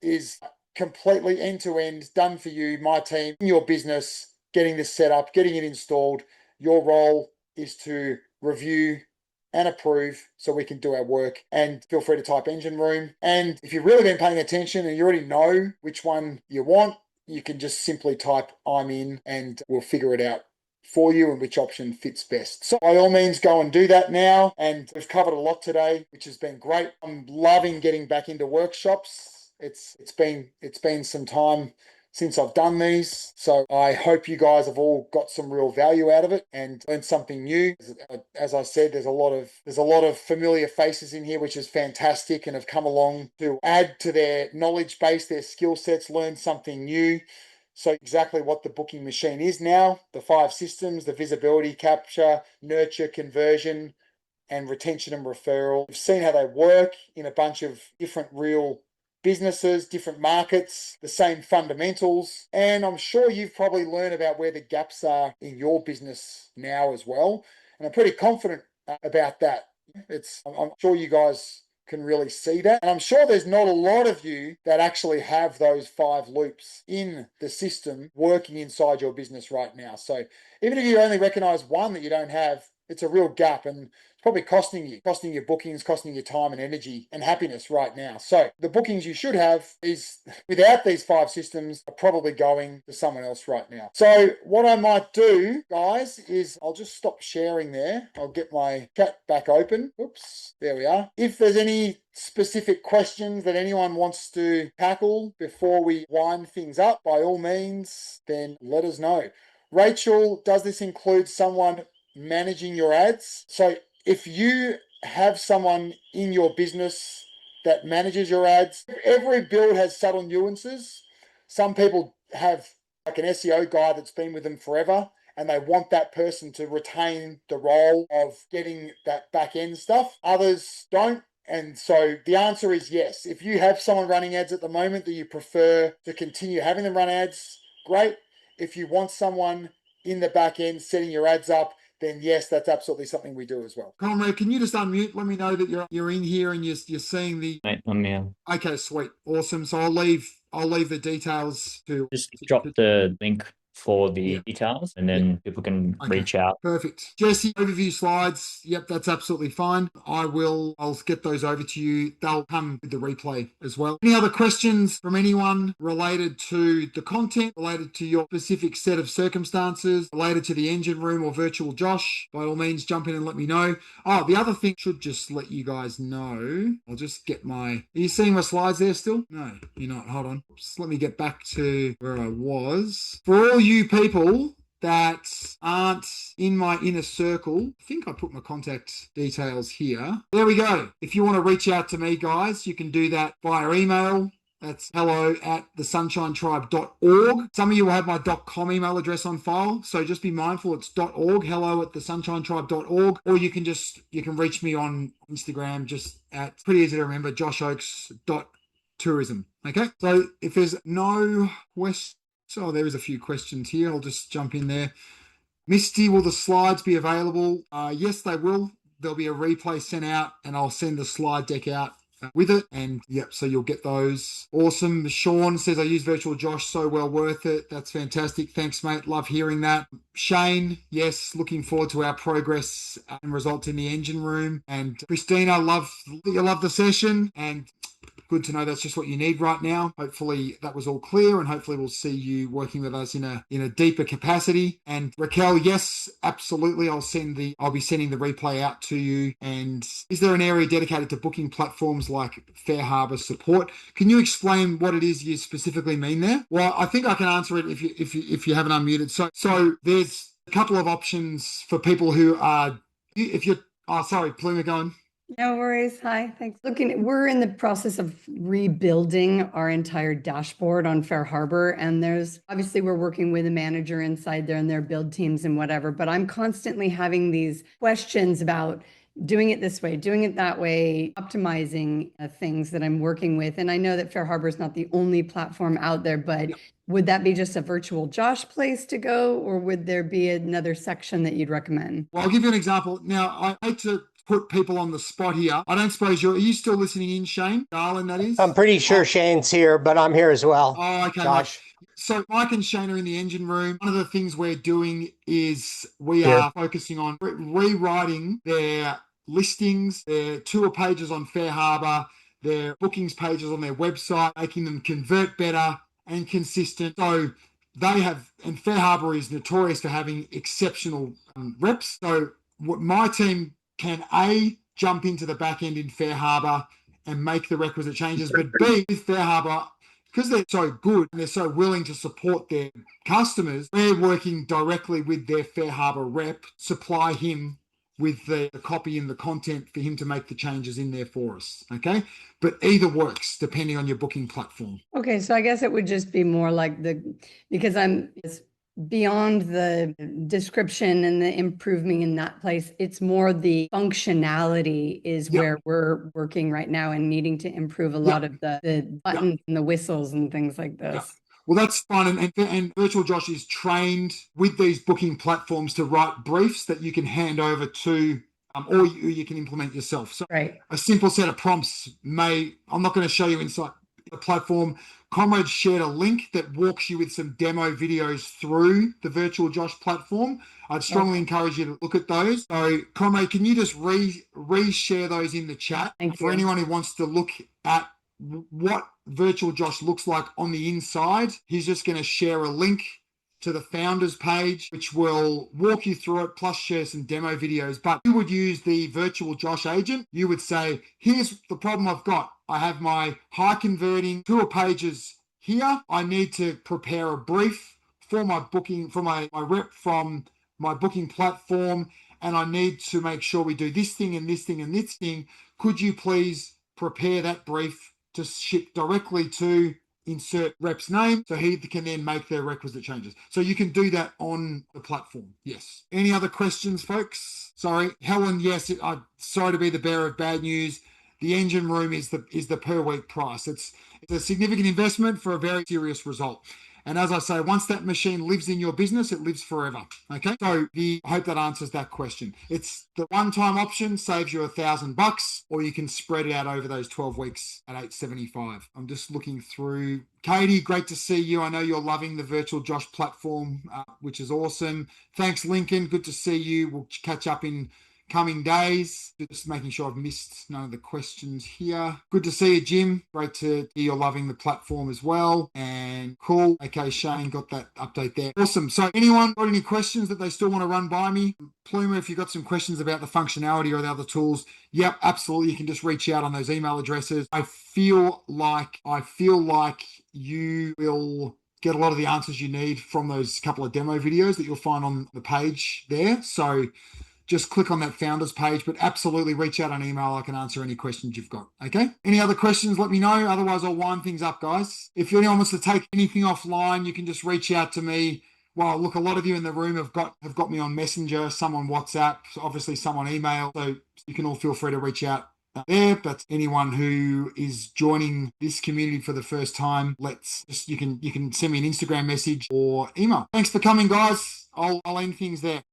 A: is completely end-to-end done for you, my team, in your business, getting this set up, getting it installed. Your role is to review and approve so we can do our work. And feel free to type engine room. And if you've really been paying attention and you already know which one you want, you can just simply type I'm in and we'll figure it out for you and which option fits best. So by all means, go and do that now. And we've covered a lot today, which has been great. I'm loving getting back into workshops. It's been some time since I've done these. So I hope you guys have all got some real value out of it and learned something new. As I said, there's a lot of familiar faces in here, which is fantastic, and have come along to add to their knowledge base, their skill sets, learn something new. So exactly what the booking machine is now, the 5 systems, the visibility, capture, nurture, conversion, and retention and referral. We've seen how they work in a bunch of different real businesses, different markets, the same fundamentals. And I'm sure you've probably learned about where the gaps are in your business now as well. And I'm pretty confident about that. I'm sure you guys can really see that. And I'm sure there's not a lot of you that actually have those 5 loops in the system working inside your business right now. So even if you only recognize one that you don't have, it's a real gap, and it's probably costing you bookings, costing you time and energy and happiness right now. So the bookings you should have is, without these 5 systems, are probably going to someone else right now. So what I might do, guys, is I'll just stop sharing there. I'll get my chat back open. Oops, there we are. If there's any specific questions that anyone wants to tackle before we wind things up, by all means, then let us know. Rachel, does this include someone managing your ads? So if you have someone in your business that manages your ads, every build has subtle nuances. Some people have like an SEO guy that's been with them forever, and they want that person to retain the role of getting that back end stuff. Others don't. And so the answer is yes. If you have someone running ads at the moment that you prefer to continue having them run ads, great. If you want someone in the back end setting your ads up, then yes, that's absolutely something we do as well. Conrad, can you just unmute? Let me know that you're in here and you're seeing the.
C: Mate, I'm here.
A: Okay, sweet, awesome. So I'll leave the details to
C: Just drop the link for the details, and then people can reach out.
A: Perfect. Jesse, overview slides. Yep, that's absolutely fine. I'll get those over to you. They'll come with the replay as well. Any other questions from anyone related to the content, related to your specific set of circumstances, related to the engine room or virtual Josh? By all means, jump in and let me know. Oh, the other thing, should just let you guys know. I'll just get are you seeing my slides there still? No, you're not. Hold on. Just let me get back to where I was. For all you people that aren't in my inner circle, I think I put my contact details here. There we go. If you want to reach out to me, guys, you can do that via email. That's hello@thesunshinetribe.org. Some of you will have my .com email address on file, so just be mindful it's .org, hello@thesunshinetribe.org, or you can reach me on Instagram, just at, pretty easy to remember, joshoakes.tourism. Okay, so if there's no questions, so there is a few questions here. I'll just jump in there. Misty, will the slides be available? Yes, they will. There'll be a replay sent out, and I'll send the slide deck out with it. And yep, so you'll get those. Awesome. Sean says, I use Virtual Josh, so well worth it. That's fantastic. Thanks, mate. Love hearing that. Shane, yes, looking forward to our progress and results in the engine room. And Christina, you love the session, and good to know that's just what you need right now. Hopefully that was all clear, and hopefully we'll see you working with us in a deeper capacity. And Raquel, yes, absolutely. I'll be sending the replay out to you. And is there an area dedicated to booking platforms like FareHarbor support? Can you explain what it is you specifically mean there? Well, I think I can answer it if you haven't unmuted. So there's a couple of options for people who are, sorry, Pluma, go on.
D: No worries. Hi, thanks. We're in the process of rebuilding our entire dashboard on Fair Harbor. And obviously we're working with a manager inside there and their build teams and whatever, but I'm constantly having these questions about doing it this way, doing it that way, optimizing things that I'm working with. And I know that Fair Harbor is not the only platform out there, but would that be just a virtual Josh place to go, or would there be another section that you'd recommend?
A: Well, I'll give you an example. Now, I hate to put people on the spot here. I don't suppose are you still listening in, Shane? Darlin, that is?
E: I'm pretty sure Shane's here, but I'm here as well.
A: Oh, okay.
E: Josh.
A: So Mike and Shane are in the engine room. One of the things we're doing is we are focusing on rewriting their listings, their tour pages on Fair Harbor, their bookings pages on their website, making them convert better and consistent. So they have, and Fair Harbor is notorious for having exceptional reps. So what my team can jump into the back end in Fair Harbor and make the requisite changes, but B, with Fair Harbor, because they're so good and they're so willing to support their customers, we're working directly with their Fair Harbor rep, supply him with the copy and the content for him to make the changes in there for us. Okay. But either works depending on your booking platform.
D: Okay. So I guess it would just be more like because it's beyond the description and the improving in that place. It's more the functionality is where we're working right now and needing to improve a lot of the buttons and the whistles and things like this.
A: Well, that's fun. And Virtual Josh is trained with these booking platforms to write briefs that you can hand over to, or you can implement yourself. So a simple set of prompts I'm not going to show you inside the platform. Comrade shared a link that walks you with some demo videos through the Virtual Josh platform. I'd strongly encourage you to look at those. So, Comrade, can you just re-share those in the chat for anyone who wants to look at what Virtual Josh looks like on the inside? He's just going to share a link to the founders page, which will walk you through it, plus share some demo videos. But you would use the Virtual Josh agent. You would say, here's the problem I've got. I have my high converting tour pages here. I need to prepare a brief for my booking, for my rep from my booking platform. And I need to make sure we do this thing and this thing and this thing. Could you please prepare that brief to ship directly to insert rep's name so he can then make their requisite changes? So you can do that on the platform. Yes. Any other questions, folks? Sorry, Helen. Yes. I'm sorry to be the bearer of bad news. The engine room is the per week price. It's a significant investment for a very serious result. And as I say, once that machine lives in your business, it lives forever. Okay. So I hope that answers that question. It's the one-time option, saves you $1,000, or you can spread it out over those 12 weeks at $875. I'm just looking through. Katie, great to see you. I know you're loving the Virtual Josh platform, which is awesome. Thanks, Lincoln. Good to see you. We'll catch up in coming days. Just making sure I've missed none of the questions here. Good to see you, Jim. Great to hear you're loving the platform as well. And cool. Okay, Shane, got that update there. Awesome. So anyone got any questions that they still want to run by me? Plumer, if you've got some questions about the functionality or the other tools, yep, absolutely. You can just reach out on those email addresses. I feel like you will get a lot of the answers you need from those couple of demo videos that you'll find on the page there. So just click on that founders page, but absolutely reach out on email. I can answer any questions you've got. Okay. Any other questions? Let me know. Otherwise, I'll wind things up, guys. If anyone wants to take anything offline, you can just reach out to me. Well, look, a lot of you in the room have got me on Messenger, some on WhatsApp, obviously some on email. So you can all feel free to reach out there. But anyone who is joining this community for the first time, you can send me an Instagram message or email. Thanks for coming, guys. I'll end things there.